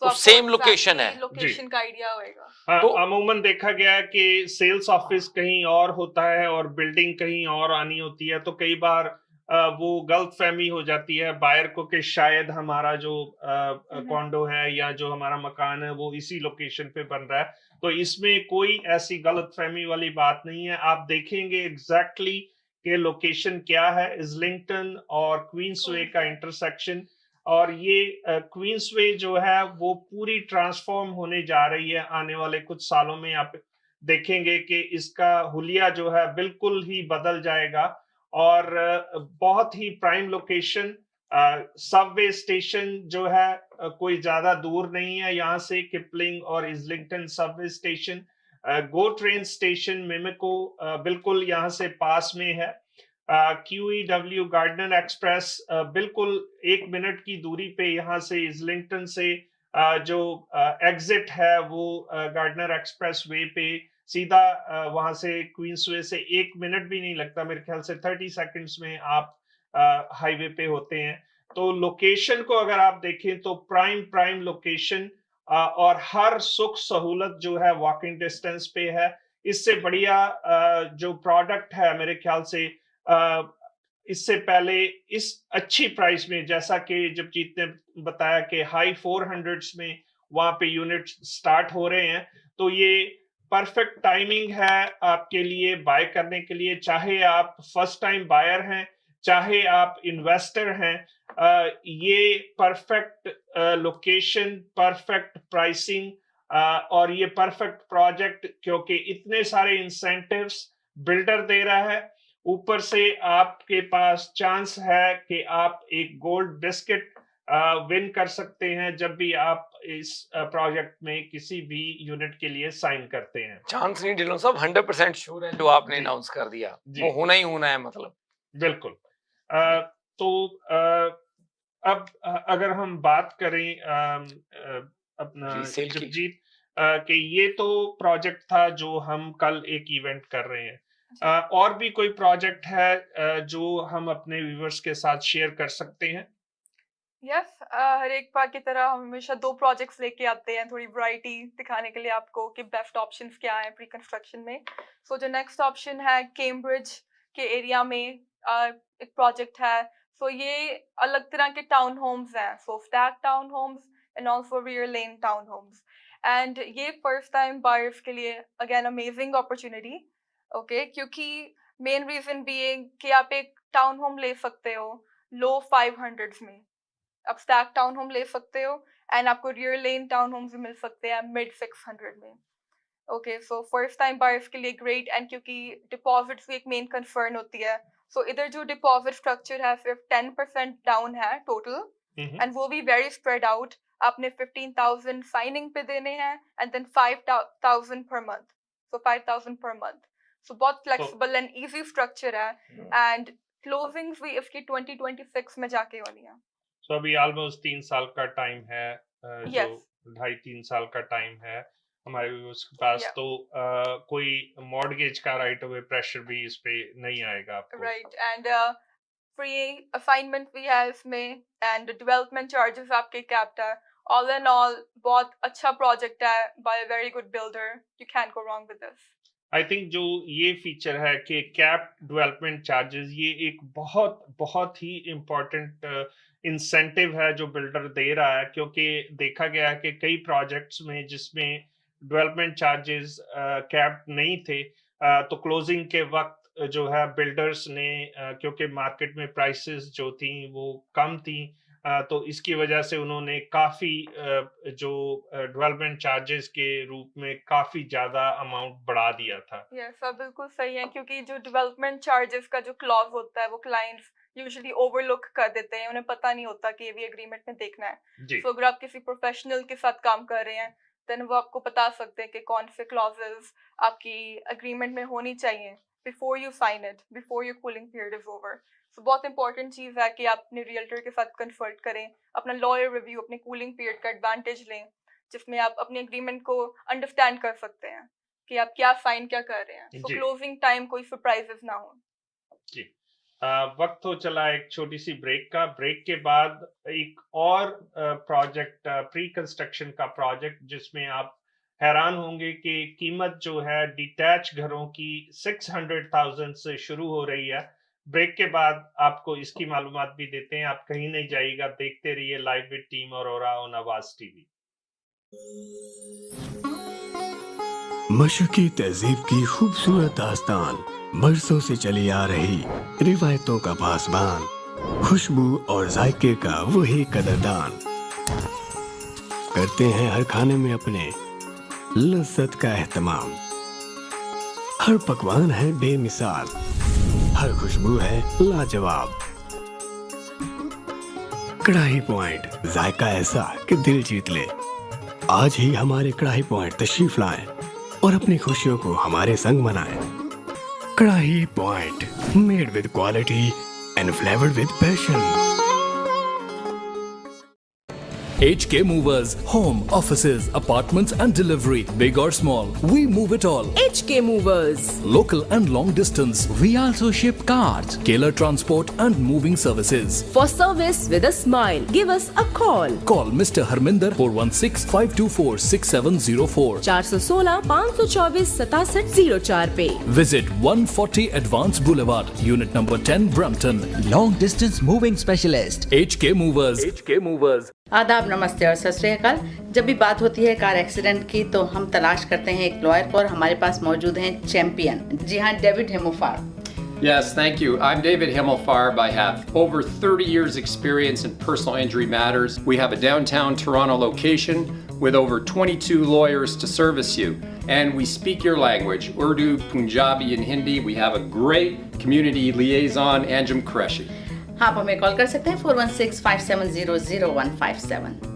तो सेम लोकेशन है, लोकेशन का आइडिया होएगा। हाँ, तो अमूमन देखा गया है कि सेल्स ऑफिस कहीं और होता है और बिल्डिंग कहीं और आनी होती है, तो कई बार वो गलतफहमी हो जाती है बायर को कि शायद हमारा जो कॉन्डो है या जो हमारा मकान है वो इसी लोकेशन पे बन रहा है। तो इसमें कोई ऐसी गलतफहमी वाली बात नहीं है। आप देखेंगे एग्जैक्टली कि लोकेशन क्या है, इस्लिंगटन और क्वींसवे का इंटरसेक्शन। और ये क्वींसवे जो है वो पूरी ट्रांसफॉर्म होने जा रही है आने वाले कुछ सालों में। आप देखेंगे कि इसका हुलिया जो है बिल्कुल ही बदल जाएगा और बहुत ही प्राइम लोकेशन। सबवे स्टेशन जो है कोई ज्यादा दूर नहीं है यहाँ से, किपलिंग और इस्लिंगटन सबवे स्टेशन। गो ट्रेन स्टेशन मिमिको बिल्कुल यहाँ से पास में है। QEW गार्डनर एक्सप्रेस बिल्कुल 1 मिनट की दूरी पे यहाँ से इस्लिंगटन से जो एग्जिट है वो गार्डनर एक्सप्रेस वे पे सीधा वहां से क्वींसवे से 1 मिनट भी नहीं लगता, मेरे ख्याल से 30 सेकंड्स में आप हाईवे पे होते हैं। तो लोकेशन को अगर आप देखें तो प्राइम लोकेशन और हर सुख सहूलत जो है वॉकिंग डिस्टेंस पे है। इससे बढ़िया जो प्रोडक्ट है मेरे ख्याल से इससे पहले इस अच्छी प्राइस में, जैसा कि जगजीत ने बताया कि हाई 400s में वहां पे यूनिट स्टार्ट हो रहे हैं, तो ये परफेक्ट टाइमिंग है आपके लिए बाय करने के लिए। चाहे आप फर्स्ट टाइम बायर हैं, चाहे आप इन्वेस्टर हैं, ये परफेक्ट लोकेशन, परफेक्ट प्राइसिंग और ये परफेक्ट प्रोजेक्ट, क्योंकि इतने सारे इंसेंटिव्स बिल्डर दे रहा है। ऊपर से आपके पास चांस है कि आप एक गोल्ड बिस्किट विन कर सकते हैं जब भी आप इस प्रोजेक्ट में किसी भी यूनिट के लिए साइन करते हैं। चांस नहीं ढिल्लों साहब, 100% श्योर है जो आपने अनाउंस कर दिया, वो होना ही होना है, मतलब बिल्कुल। तो अब अगर हम बात करें अपना जगजीत कि ये तो प्रोजेक्ट था जो हम कल एक इवेंट कर रहे हैं, और भी कोई प्रोजेक्ट है जो हम अपने व्यूअर्स के साथ शेयर कर सकते हैं? यस, हर एक बार की तरह हम हमेशा 2 प्रोजेक्ट्स लेके आते हैं, थोड़ी वैरायटी दिखाने के लिए आपको कि बेस्ट ऑप्शंस क्या हैं प्री कंस्ट्रक्शन में। सो जो नेक्स्ट ऑप्शन है कैम्ब्रिज के एरिया में एक प्रोजेक्ट है। सो ये अलग तरह के टाउन होम्स हैं, so stack town homes and also rear lane town homes. And ये फर्स्ट टाइम बायर्स के लिए अगेन अमेजिंग अपॉर्चुनिटी, ओके, क्योंकि मेन रीजन भी है कि आप एक टाउन होम ले सकते हो लो 500s में, आप स्टैक टाउन होम ले सकते हो एंड आपको रियर लेन टाउन होम्स भी मिल सकते हैं मिड 600 में। Okay, so first time buyers के लिए ग्रेट। एंड क्योंकि डिपॉजिट्स भी एक मेन कंसर्न होती है, सो इधर जो डिपॉजिट स्ट्रक्चर है सिर्फ 10% डाउन है टोटल, एंड वो भी वेरी स्प्रेड आउट। आपने 15,000 साइनिंग पे देने हैं एंड देन 5,000 पर मंथ, सो 5,000 पर मंथ। सो बहुत फ्लेक्सिबल एंड इजी स्ट्रक्चर है एंड क्लोजिंग्स भी इसकी 2026 में जाके होनी है। सो अभी ऑलमोस्ट 3 साल का टाइम है, जो 2.5-3 साल का टाइम है हमारे उसके पास। तो कोई मॉर्गेज का राइट अवे प्रेशर भी इस पे नहीं आएगा आपको, राइट। एंड फ्री असाइनमेंट भी है इसमें एंड डेवलपमेंट चार्जेस आपके कैप्ड है। ऑल इन ऑल बहुत अच्छा प्रोजेक्ट है by a very good builder, you can go wrong with this. I think जो ये फीचर है कि कैप डेवलपमेंट चार्जेस, ये एक बहुत ही इम्पोर्टेंट इंसेंटिव है जो बिल्डर दे रहा है, क्योंकि देखा गया है कि कई प्रोजेक्ट्स में जिसमें डेवलपमेंट चार्जेस कैप नहीं थे, तो क्लोजिंग के वक्त जो है बिल्डर्स ने क्योंकि मार्केट में प्राइसेस जो थी वो कम थी, तो इसकी वजह से उन्होंने काफी जो डेवलपमेंट चार्जेस के रूप में काफी ज्यादा अमाउंट बढ़ा दिया था। यस, आप बिल्कुल सही है, क्योंकि जो डेवलपमेंट चार्जेस का जो क्लॉज होता है वो क्लाइंट्स यूजुअली ओवरलुक कर देते हैं, उन्हें पता नहीं होता कि ये भी एग्रीमेंट में देखना है। जी। तो अगर आप किसी प्रोफेशनल के साथ काम कर रहे हैं देन वो आपको बता सकते हैं कि कौन से क्लॉजेस आपकी एग्रीमेंट में होनी चाहिए before you sign it, before your cooling period is over. तो बहुत इंपॉर्टेंट चीज़ है कि आप अपने रियल्टर के साथ कंसल्ट करें, अपना लॉयर रिव्यू, अपने कूलिंग पीरियड का एडवांटेज लें, जिसमें आप अपने एग्रीमेंट को अंडरस्टैंड कर सकते हैं कि आप क्या साइन क्या कर रहे हैं, सो जी। क्लोजिंग टाइम कोई सरप्राइजेस ना हो। जी। वक्त हो चला एक छोटी सी ब्रेक का। ब्रेक के बाद एक और प्रोजेक्ट, प्री कंस्ट्रक्शन का प्रोजेक्ट, जिसमें आप हैरान होंगे कि कीमत जो है डिटैच घरों की 600,000 से शुरू हो रही है। ब्रेक के बाद आपको इसकी मालूमात भी देते हैं, आप कहीं नहीं जाइएगा, देखते रहिए live with team aurora on आवाज टीवी। मशरकी तहजीब की खूबसूरत दास्तान, बरसों से चली आ रही रिवायतों का पासबान, खुशबू और जायके का वही कदरदान, करते हैं हर खाने में अपने लज्जत का एहतमाम। हर पकवान है बेमिसाल, हर खुशबू है लाजवाब। कढ़ाई पॉइंट, जायका ऐसा कि दिल जीत ले। आज ही हमारे कढ़ाई पॉइंट तशरीफ लाएं और अपनी खुशियों को हमारे संग मनाएं। कढ़ाई point, made with quality and flavoured with passion. HK Movers, home, offices, apartments and delivery, big or small, we move it all. HK Movers. Local and long distance, We also ship cars. Tailor transport and moving services. For service with a smile, give us a call. Call Mr. Harminder 416-524-6704. 416-524-6704 पे। Visit 140 Advance Boulevard, Unit number 10, Brampton. Long distance moving specialist. HK Movers. HK Movers. आदाब, नमस्ते और सत श्री अकाल। जब भी बात होती है कार एक्सीडेंट की तो हम तलाश करते हैं एक लॉयर को, और हमारे पास मौजूद हैं चैंपियन। जी हाँ, David हेमोफार। Yes, thank you. I'm David Himmelfarb. I have over 30 years experience in personal injury matters. We have a downtown Toronto location with over 22 lawyers to service you. And we speak your language, Urdu, Punjabi and Hindi. We have a great community liaison, Anjum Qureshi. आप हमें call कर सकते हैं 416-570-0157।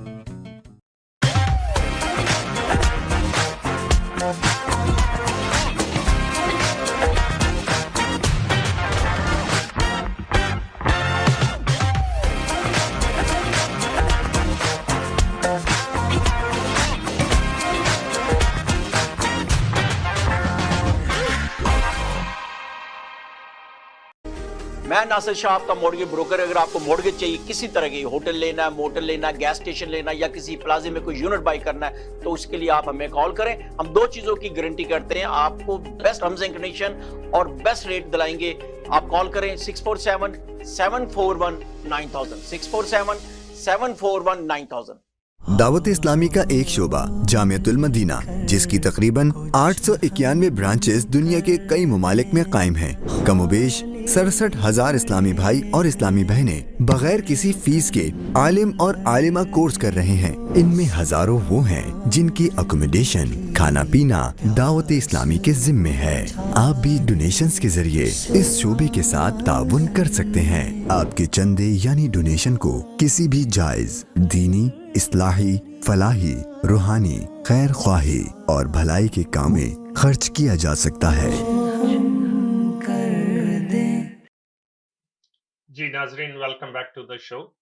मैं नासिर शाह, आपका mortgage broker. अगर आपको mortgage चाहिए किसी तरह की, होटल लेना है, मोटल लेना है, गैस स्टेशन लेना है या किसी प्लाजे में कोई यूनिट बाई करना है, तो उसके लिए आप हमें कॉल करें। हम दो चीजों की गारंटी करते हैं, आपको बेस्ट टर्म्स एंड कंडीशन और बेस्ट रेट दिलाएंगे। आप कॉल करें 647-741-9000, 647-741-9000। दावत इस्लामी का एक शोबा जामियतुल मदीना, जिसकी तकरीबन 891 ब्रांचेस दुनिया के कई ममालिक में कायम हैं। कमोबेश 67,000 इस्लामी भाई और इस्लामी बहनें बगैर किसी फीस के आलिम और आलिमा कोर्स कर रहे हैं। इनमें हजारों वो हैं जिनकी अकोमोडेशन, खाना पीना दावत इस्लामी के जिम्मे है। आप भी डोनेशंस के जरिए इस शोबे के साथ ताउन कर सकते हैं। आपके चंदे यानी डोनेशन को किसी भी जायज दीनी, इस्लाही, फलाही, रूहानी, खैर ख्वाही और भलाई के काम में खर्च किया जा सकता है। जी नाजरीन, welcome back to the show.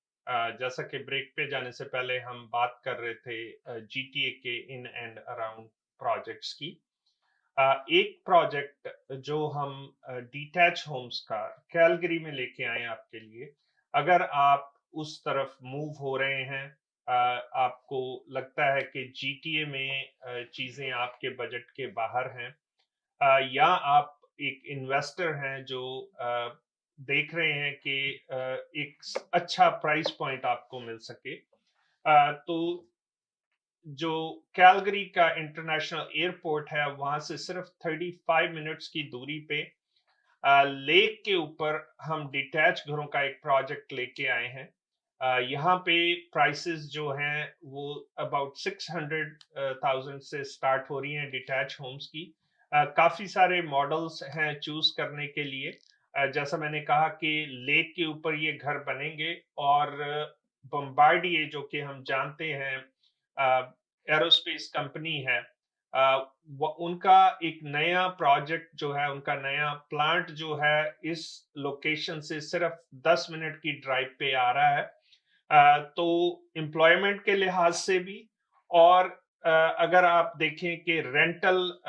जैसा कि ब्रेक पे जाने से पहले हम बात कर रहे थे GTA के इन एंड अराउंड प्रोजेक्ट्स की। एक प्रोजेक्ट जो हम डिटैच होम्स का कैलगरी में लेके आए आपके लिए। अगर आप उस तरफ मूव हो रहे हैं, आपको लगता है कि GTA में चीज़ें आपके बजट के बाहर हैं, या आप एक इन्वेस्टर हैं जो देख रहे हैं कि एक अच्छा प्राइस पॉइंट आपको मिल सके, तो जो कैलगरी का इंटरनेशनल एयरपोर्ट है वहां से सिर्फ 35 मिनट्स की दूरी पे लेक के ऊपर हम डिटैच घरों का एक प्रोजेक्ट लेके आए हैं। यहाँ पे प्राइसेस जो हैं वो अबाउट 600,000 से स्टार्ट हो रही हैं डिटैच होम्स की। काफी सारे मॉडल्स हैं चूज करने के लिए। जैसा मैंने कहा कि लेक के ऊपर ये घर बनेंगे और बम्बार्डियर जो कि हम जानते हैं एरोस्पेस कंपनी है, उनका एक नया प्रोजेक्ट जो है, उनका नया प्लांट जो है इस लोकेशन से सिर्फ 10 मिनट की ड्राइव पे आ रहा है। तो एम्प्लॉयमेंट के लिहाज से भी और अगर आप देखें कि रेंटल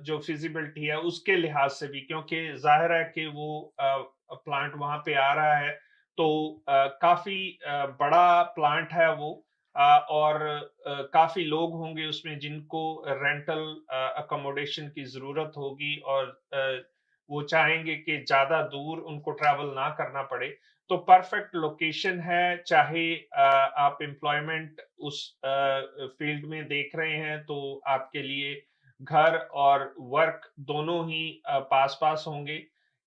जो फिजिबिलिटी है उसके लिहाज से भी, क्योंकि जाहिर है कि वो प्लांट वहां पे आ रहा है तो काफी बड़ा प्लांट है वो, और काफी लोग होंगे उसमें जिनको रेंटल अकोमोडेशन की जरूरत होगी और वो चाहेंगे कि ज्यादा दूर उनको ट्रैवल ना करना पड़े। तो परफेक्ट लोकेशन है, चाहे आप एम्प्लॉयमेंट उस फील्ड में देख रहे हैं तो आपके लिए घर और वर्क दोनों ही पास पास होंगे।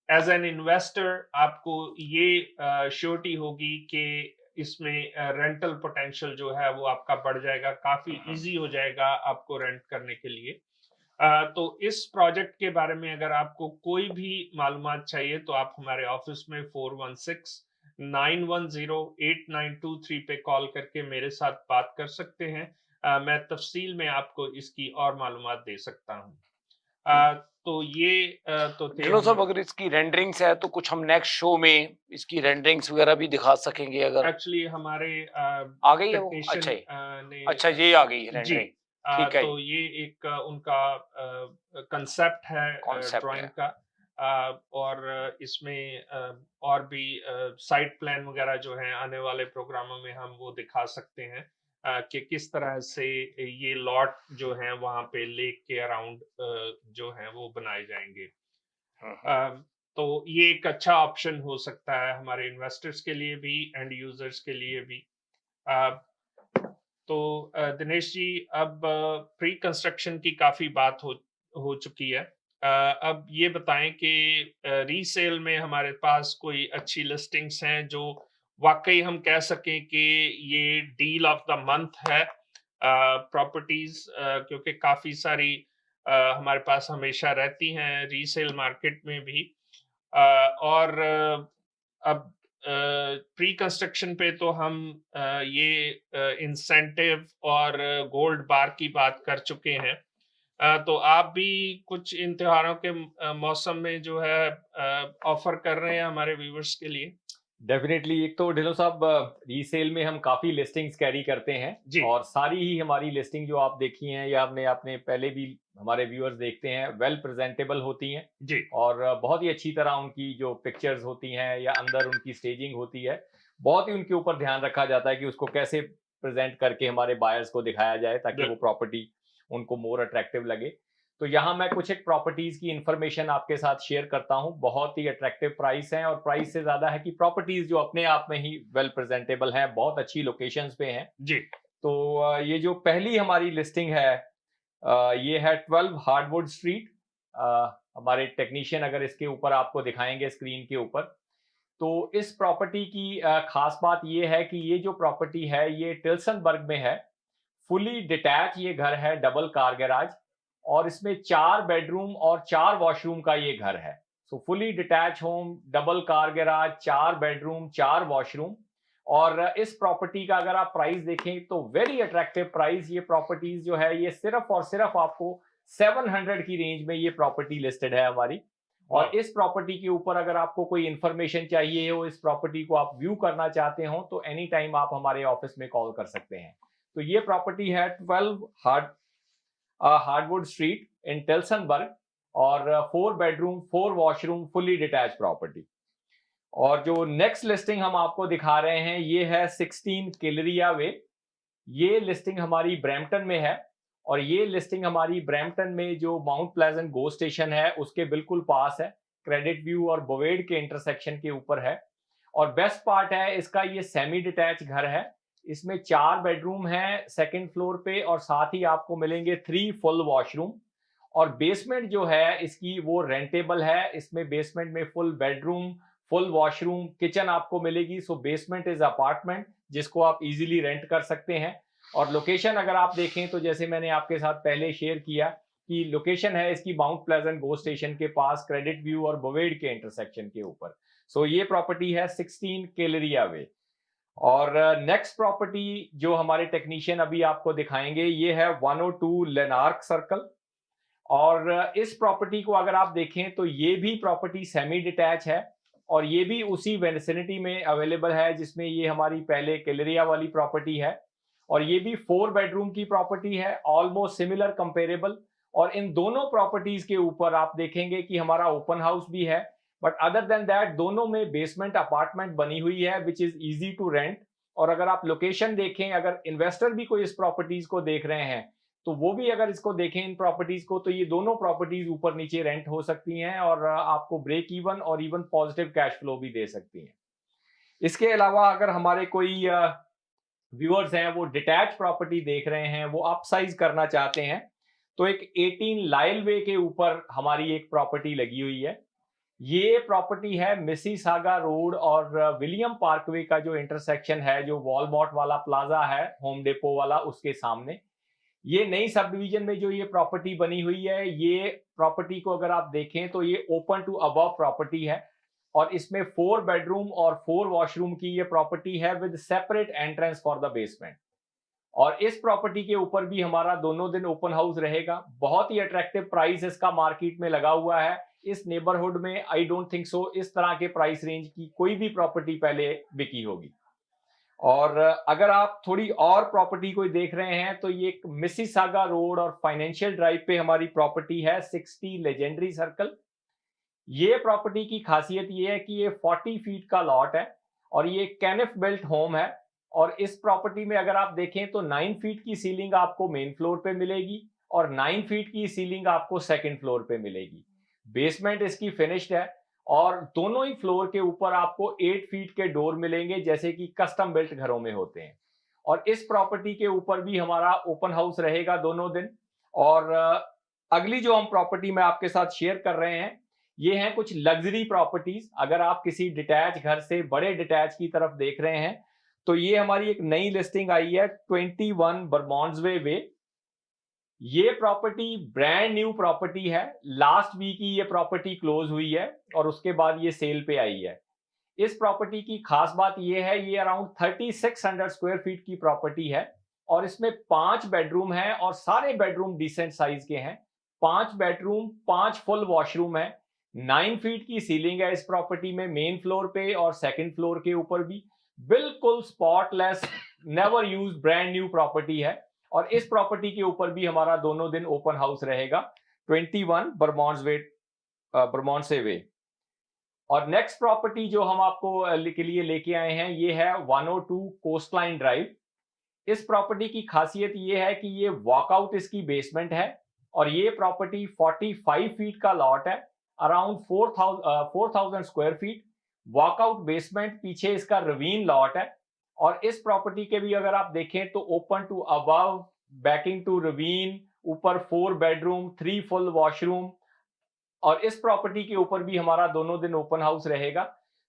एज एन इन्वेस्टर आपको ये श्योरिटी होगी कि इसमें रेंटल पोटेंशियल जो है वो आपका बढ़ जाएगा, काफी इजी हो जाएगा आपको रेंट करने के लिए। तो इस प्रोजेक्ट के बारे में अगर आपको कोई भी मालूमात चाहिए तो आप हमारे ऑफिस में 416-910-8923 पे कॉल करके मेरे साथ बात कर सकते हैं। मैं तफसील में आपको इसकी और मालूमात दे सकता हूँ। तो ये तो ढिल्लों साहब, अगर इसकी रेंडरिंग्स है तो कुछ हम नेक्स्ट शो में इसकी रेंडरिंग्स वगैरह भी दिखा सकेंगे अगर एक्चुअली हमारे आ गई है वो? अच्छा ये आ गई है रेंडरिंग, ठीक है। तो ये एक उनका कंसेप्ट है ड्राइंग का, और इसमें और भी साइट प्लान वगैरह जो है आने वाले प्रोग्रामों में हम वो दिखा सकते हैं कि किस तरह से ये लॉट जो है वहां पे लेक के अराउंड जो है वो बनाए जाएंगे। तो ये एक अच्छा ऑप्शन हो सकता है हमारे इन्वेस्टर्स के लिए भी, एंड यूजर्स के लिए भी। तो दिनेश जी, अब प्री कंस्ट्रक्शन की काफी बात हो चुकी है। अब ये बताएं कि रीसेल में हमारे पास कोई अच्छी लिस्टिंग्स हैं जो वाकई हम कह सकें कि ये डील ऑफ द मंथ है प्रॉपर्टीज, क्योंकि काफी सारी हमारे पास हमेशा रहती हैं रीसेल मार्केट में भी। और अब प्री कंस्ट्रक्शन पे तो हम ये इंसेंटिव और गोल्ड बार की बात कर चुके हैं। तो आप भी कुछ इन त्योहारों के मौसम में जो है ऑफर कर रहे हैं हमारे व्यूअर्स के लिए? डेफिनेटली। एक तो ढिल्लों साहब, रीसेल में हम काफी लिस्टिंग्स कैरी करते हैं और सारी ही हमारी लिस्टिंग जो आप देखी हैं या हमने आपने पहले भी हमारे व्यूअर्स देखते हैं, वेल प्रेजेंटेबल होती हैं जी, और बहुत ही अच्छी तरह उनकी जो पिक्चर्स होती हैं या अंदर उनकी स्टेजिंग होती है, बहुत ही उनके ऊपर ध्यान रखा जाता है कि उसको कैसे प्रेजेंट करके हमारे बायर्स को दिखाया जाए ताकि वो प्रॉपर्टी उनको मोर अट्रैक्टिव लगे। तो यहाँ मैं कुछ एक प्रॉपर्टीज की इंफॉर्मेशन आपके साथ शेयर करता हूँ। बहुत ही अट्रैक्टिव प्राइस है और प्राइस से ज्यादा है कि प्रॉपर्टीज जो अपने आप में ही वेल प्रेजेंटेबल हैं, बहुत अच्छी लोकेशंस पे हैं जी। तो ये जो पहली हमारी लिस्टिंग है ये है 12 हार्डवुड स्ट्रीट। हमारे टेक्नीशियन अगर इसके ऊपर आपको दिखाएंगे स्क्रीन के ऊपर, तो इस प्रॉपर्टी की खास बात ये है कि ये जो प्रॉपर्टी है ये टिल्सनबर्ग में है। फुली डिटैच ये घर है, डबल कार गैराज, और इसमें 4 बेडरूम और 4 वॉशरूम का ये घर है। सो fully detach home, double car garage, 4 bedroom, 4 washroom. और इस प्रॉपर्टी का अगर आप प्राइस देखें तो वेरी अट्रैक्टिव प्राइस। ये प्रॉपर्टीज जो है ये सिर्फ और सिर्फ आपको 700 की रेंज में ये प्रॉपर्टी लिस्टेड है हमारी। और इस प्रॉपर्टी के ऊपर अगर आपको कोई इंफॉर्मेशन चाहिए हो, इस प्रॉपर्टी को आप व्यू करना चाहते हो, तो एनी टाइम आप हमारे ऑफिस में कॉल कर सकते हैं। तो ये प्रॉपर्टी है 12 हार्डवुड स्ट्रीट इन टिल्सनबर्ग और 4 bedroom 4 washroom fully detach property. और जो नेक्स्ट लिस्टिंग हम आपको दिखा रहे हैं ये है 16 किलरिया वे। ये लिस्टिंग हमारी ब्रैम्पटन में है और ये लिस्टिंग हमारी ब्रैम्पटन में जो माउंट प्लेजेंट गो स्टेशन है उसके बिल्कुल पास है, क्रेडिट व्यू और बोवेड के इंटरसेक्शन के ऊपर है। और बेस्ट पार्ट है इसका, ये सेमी डिटैच घर है। इसमें 4 बेडरूम हैं 2nd फ्लोर पे और साथ ही आपको मिलेंगे 3 फुल वॉशरूम। और बेसमेंट जो है इसकी वो रेंटेबल है। इसमें बेसमेंट में full bedroom, full washroom, kitchen आपको मिलेगी। सो बेसमेंट इज अपार्टमेंट जिसको आप इजीली रेंट कर सकते हैं। और लोकेशन अगर आप देखें तो जैसे मैंने आपके साथ पहले शेयर किया कि लोकेशन है इसकी माउंट प्लेजेंट गो स्टेशन के पास, क्रेडिट व्यू और बोवेड के इंटरसेक्शन के ऊपर। सो ये प्रॉपर्टी है 16 केलरिया वे। और नेक्स्ट प्रॉपर्टी जो हमारे टेक्नीशियन अभी आपको दिखाएंगे ये है 102 लेनार्क सर्कल। और इस प्रॉपर्टी को अगर आप देखें तो ये भी प्रॉपर्टी सेमी डिटैच है और ये भी उसी वेसिनिटी में अवेलेबल है जिसमें ये हमारी पहले केलरिया वाली प्रॉपर्टी है। और ये भी 4 बेडरूम की प्रॉपर्टी है, ऑलमोस्ट सिमिलर कंपेरेबल। और इन दोनों प्रॉपर्टीज के ऊपर आप देखेंगे कि हमारा ओपन हाउस भी है, बट अदर देन दैट दोनों में बेसमेंट अपार्टमेंट बनी हुई है which is easy to rent. और अगर आप लोकेशन देखें, अगर इन्वेस्टर भी कोई इस प्रॉपर्टीज को देख रहे हैं तो वो भी अगर इसको देखें इन प्रॉपर्टीज को, तो ये दोनों प्रॉपर्टीज ऊपर नीचे रेंट हो सकती हैं और आपको ब्रेक इवन और इवन पॉजिटिव कैश फ्लो भी दे सकती हैं। इसके अलावा अगर हमारे कोई व्यूअर्स हैं वो डिटैच प्रॉपर्टी देख रहे हैं, वो अपसाइज करना चाहते हैं, तो एक 18 लाइल वे के ऊपर हमारी एक प्रॉपर्टी लगी हुई है। ये प्रॉपर्टी है मिसिसागा रोड और विलियम पार्कवे का जो इंटरसेक्शन है, जो वॉलमार्ट वाला प्लाजा है होम डेपो वाला, उसके सामने। ये नई सब डिवीजन में जो ये प्रॉपर्टी बनी हुई है, ये प्रॉपर्टी को अगर आप देखें तो ये ओपन टू अबव प्रॉपर्टी है और इसमें 4 बेडरूम और 4 वॉशरूम की ये प्रॉपर्टी है with separate entrance for the basement. और इस प्रॉपर्टी के ऊपर भी हमारा दोनों दिन ओपन हाउस रहेगा। बहुत ही अट्रैक्टिव प्राइस इसका मार्केट में लगा हुआ है। इस नेबरहुड में आई डोंट थिंक सो इस तरह के प्राइस रेंज की कोई भी प्रॉपर्टी पहले बिकी होगी। और अगर आप थोड़ी और प्रॉपर्टी कोई देख रहे हैं तो ये एक मिसिसागा रोड और फाइनेंशियल ड्राइव पे हमारी प्रॉपर्टी है 60 लेजेंडरी सर्कल। ये प्रॉपर्टी की खासियत ये है कि ये 40 फीट का लॉट है और ये कैनिफ बिल्ट होम है। और इस प्रॉपर्टी में अगर आप देखें तो 9 फीट की सीलिंग आपको मेन फ्लोर पे मिलेगी और 9 फीट की सीलिंग आपको सेकंड फ्लोर पे मिलेगी। बेसमेंट इसकी फिनिश्ड है और दोनों ही फ्लोर के ऊपर आपको 8 फीट के डोर मिलेंगे जैसे कि कस्टम बिल्ट घरों में होते हैं। और इस प्रॉपर्टी के ऊपर भी हमारा ओपन हाउस रहेगा दोनों दिन। और अगली जो हम प्रॉपर्टी में आपके साथ शेयर कर रहे हैं ये हैं कुछ लग्जरी प्रॉपर्टीज। अगर आप किसी डिटैच घर से बड़े डिटैच की तरफ देख रहे हैं तो ये हमारी एक नई लिस्टिंग आई है 21 बर्मॉन्सवे वे। ये प्रॉपर्टी ब्रांड न्यू प्रॉपर्टी है, लास्ट वीक ही ये प्रॉपर्टी क्लोज हुई है और उसके बाद ये सेल पे आई है। इस प्रॉपर्टी की खास बात ये है, ये अराउंड 3600 स्क्वायर फीट की प्रॉपर्टी है और इसमें 5 बेडरूम है और सारे बेडरूम डिसेंट साइज के हैं। 5 बेडरूम, 5 फुल वॉशरूम है, 9 फीट की सीलिंग है इस प्रॉपर्टी में मेन फ्लोर पे और सेकंड फ्लोर के ऊपर भी। बिल्कुल spotless, never used brand new property है। और इस प्रॉपर्टी के ऊपर भी हमारा दोनों दिन ओपन हाउस रहेगा 21 बर्मॉन्से वे। और नेक्स्ट प्रॉपर्टी जो हम आपको के लिए लेके आए हैं ये है 102 कोस्टलाइन ड्राइव। इस प्रॉपर्टी की खासियत ये है कि ये वॉकआउट इसकी बेसमेंट है और ये प्रॉपर्टी 45 फीट का लॉट है, around 4000 square feet, walkout basement, पीछे इसका रवीन लॉट है। और इस प्रॉपर्टी के भी अगर आप देखें तो open to above, backing to ravine, ऊपर 4 बेडरूम, 3 फुल वॉशरूम। और इस प्रॉपर्टी के ऊपर भी हमारा दोनों दिन ओपन हाउस रहेगा।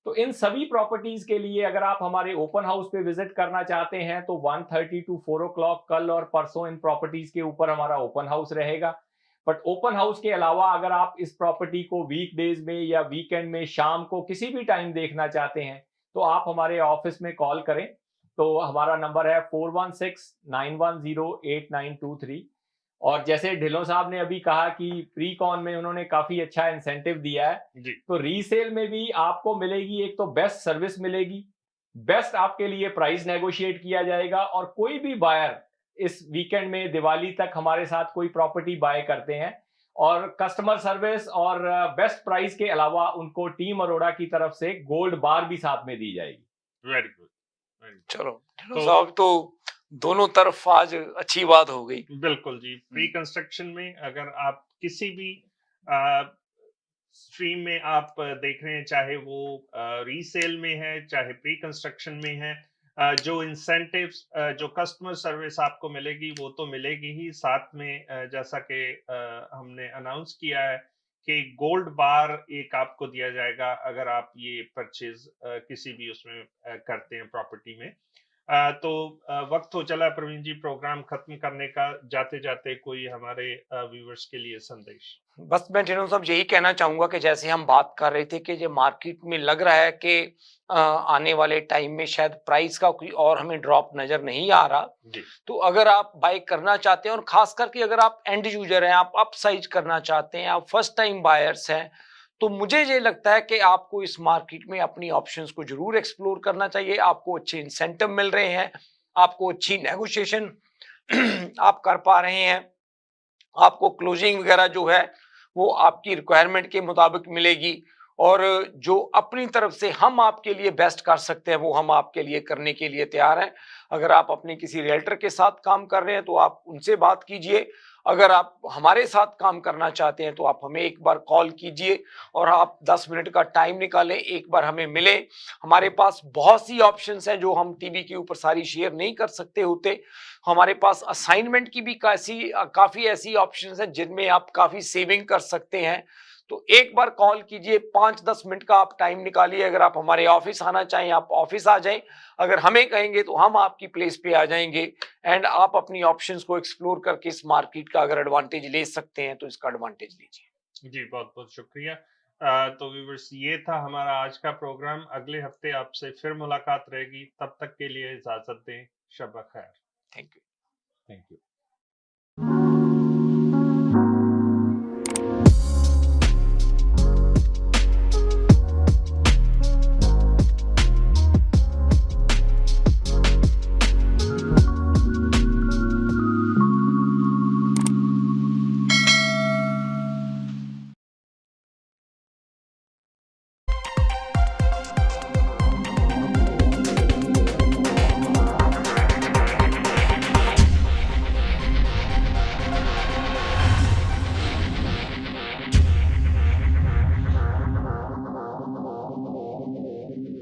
तो इन सभी प्रॉपर्टीज के लिए अगर आप हमारे ओपन हाउस पे विजिट करना चाहते हैं तो 1:30 to 4 o'clock कल और परसों इन प्रॉपर्टीज के ऊपर हमारा ओपन हाउस रहेगा। बट ओपन हाउस के अलावा अगर आप इस प्रॉपर्टी को वीकडेज में या वीकेंड में शाम को किसी भी टाइम देखना चाहते हैं तो आप हमारे ऑफिस में कॉल करें। तो हमारा नंबर है 4169108923। और जैसे ढिल्लों साहब ने अभी कहा कि प्री कॉन में उन्होंने काफी अच्छा इंसेंटिव दिया है जी। तो रीसेल में भी आपको मिलेगी, एक तो बेस्ट सर्विस मिलेगी, बेस्ट आपके लिए प्राइस नेगोशिएट किया जाएगा। और कोई भी बायर इस वीकेंड में दिवाली तक हमारे साथ कोई प्रॉपर्टी बाय करते हैं और कस्टमर सर्विस और बेस्ट प्राइस के अलावा उनको टीम अरोड़ा की तरफ से गोल्ड बार भी साथ में दी जाएगी। Very good. चलो साहब, तो दोनों तरफ आज अच्छी बात हो गई। बिल्कुल जी। प्री कंस्ट्रक्शन में अगर आप किसी भी स्ट्रीम में आप देख रहे हैं, चाहे वो रीसेल में है चाहे प्री कंस्ट्रक्शन में है, जो इंसेंटिव्स, जो कस्टमर सर्विस आपको मिलेगी वो तो मिलेगी ही, साथ में जैसा कि हमने अनाउंस किया है कि गोल्ड बार एक आपको दिया जाएगा अगर आप ये परचेज किसी भी उसमें करते हैं प्रॉपर्टी में। तो वक्त हो चला प्रवीण जी प्रोग्राम खत्म करने का, जाते जाते कोई हमारे व्यूअर्स के लिए संदेश? बस मैं टिनू साहब यही कहना चाहूंगा कि जैसे हम बात कर रहे थे कि जो मार्केट में लग रहा है कि आने वाले टाइम में शायद प्राइस का कोई और हमें ड्रॉप नजर नहीं आ रहा, तो अगर आप बाय करना चाहते हैं और खास करके अगर आप एंड यूजर हैं, आप अपसाइज करना चाहते हैं, आप फर्स्ट टाइम बायर्स हैं, तो मुझे ये लगता है कि आपको इस मार्केट में अपनी ऑप्शंस को जरूर एक्सप्लोर करना चाहिए। आपको अच्छे इंसेंटिव मिल रहे हैं, आपको अच्छी नेगोशिएशन आप कर पा रहे हैं, आपको क्लोजिंग वगैरह जो है वो आपकी रिक्वायरमेंट के मुताबिक मिलेगी, और जो अपनी तरफ से हम आपके लिए बेस्ट कर सकते हैं वो हम आपके लिए करने के लिए तैयार हैं। अगर आप अपने किसी रियल्टर के साथ काम कर रहे हैं तो आप उनसे बात कीजिए, अगर आप हमारे साथ काम करना चाहते हैं तो आप हमें एक बार कॉल कीजिए और आप 10 मिनट का टाइम निकालें, एक बार हमें मिले। हमारे पास बहुत सी ऑप्शंस हैं जो हम टीवी के ऊपर सारी शेयर नहीं कर सकते होते। हमारे पास असाइनमेंट की भी काफी ऐसी ऑप्शंस हैं जिनमें आप काफी सेविंग कर सकते हैं। तो एक बार कॉल कीजिए, 5-10 मिनट का आप टाइम निकालिए। अगर आप हमारे ऑफिस आना चाहें आप ऑफिस आ जाएं, अगर हमें कहेंगे तो हम आपकी प्लेस पे आ जाएंगे, एंड आप अपनी ऑप्शंस को एक्सप्लोर करके इस मार्केट का अगर एडवांटेज ले सकते हैं तो इसका एडवांटेज लीजिए। जी बहुत बहुत शुक्रिया। तो व्यूअर्स ये था हमारा आज का प्रोग्राम। अगले हफ्ते आपसे फिर मुलाकात रहेगी, तब तक के लिए इजाजत दें। शब खैर। Thank you. Thank you.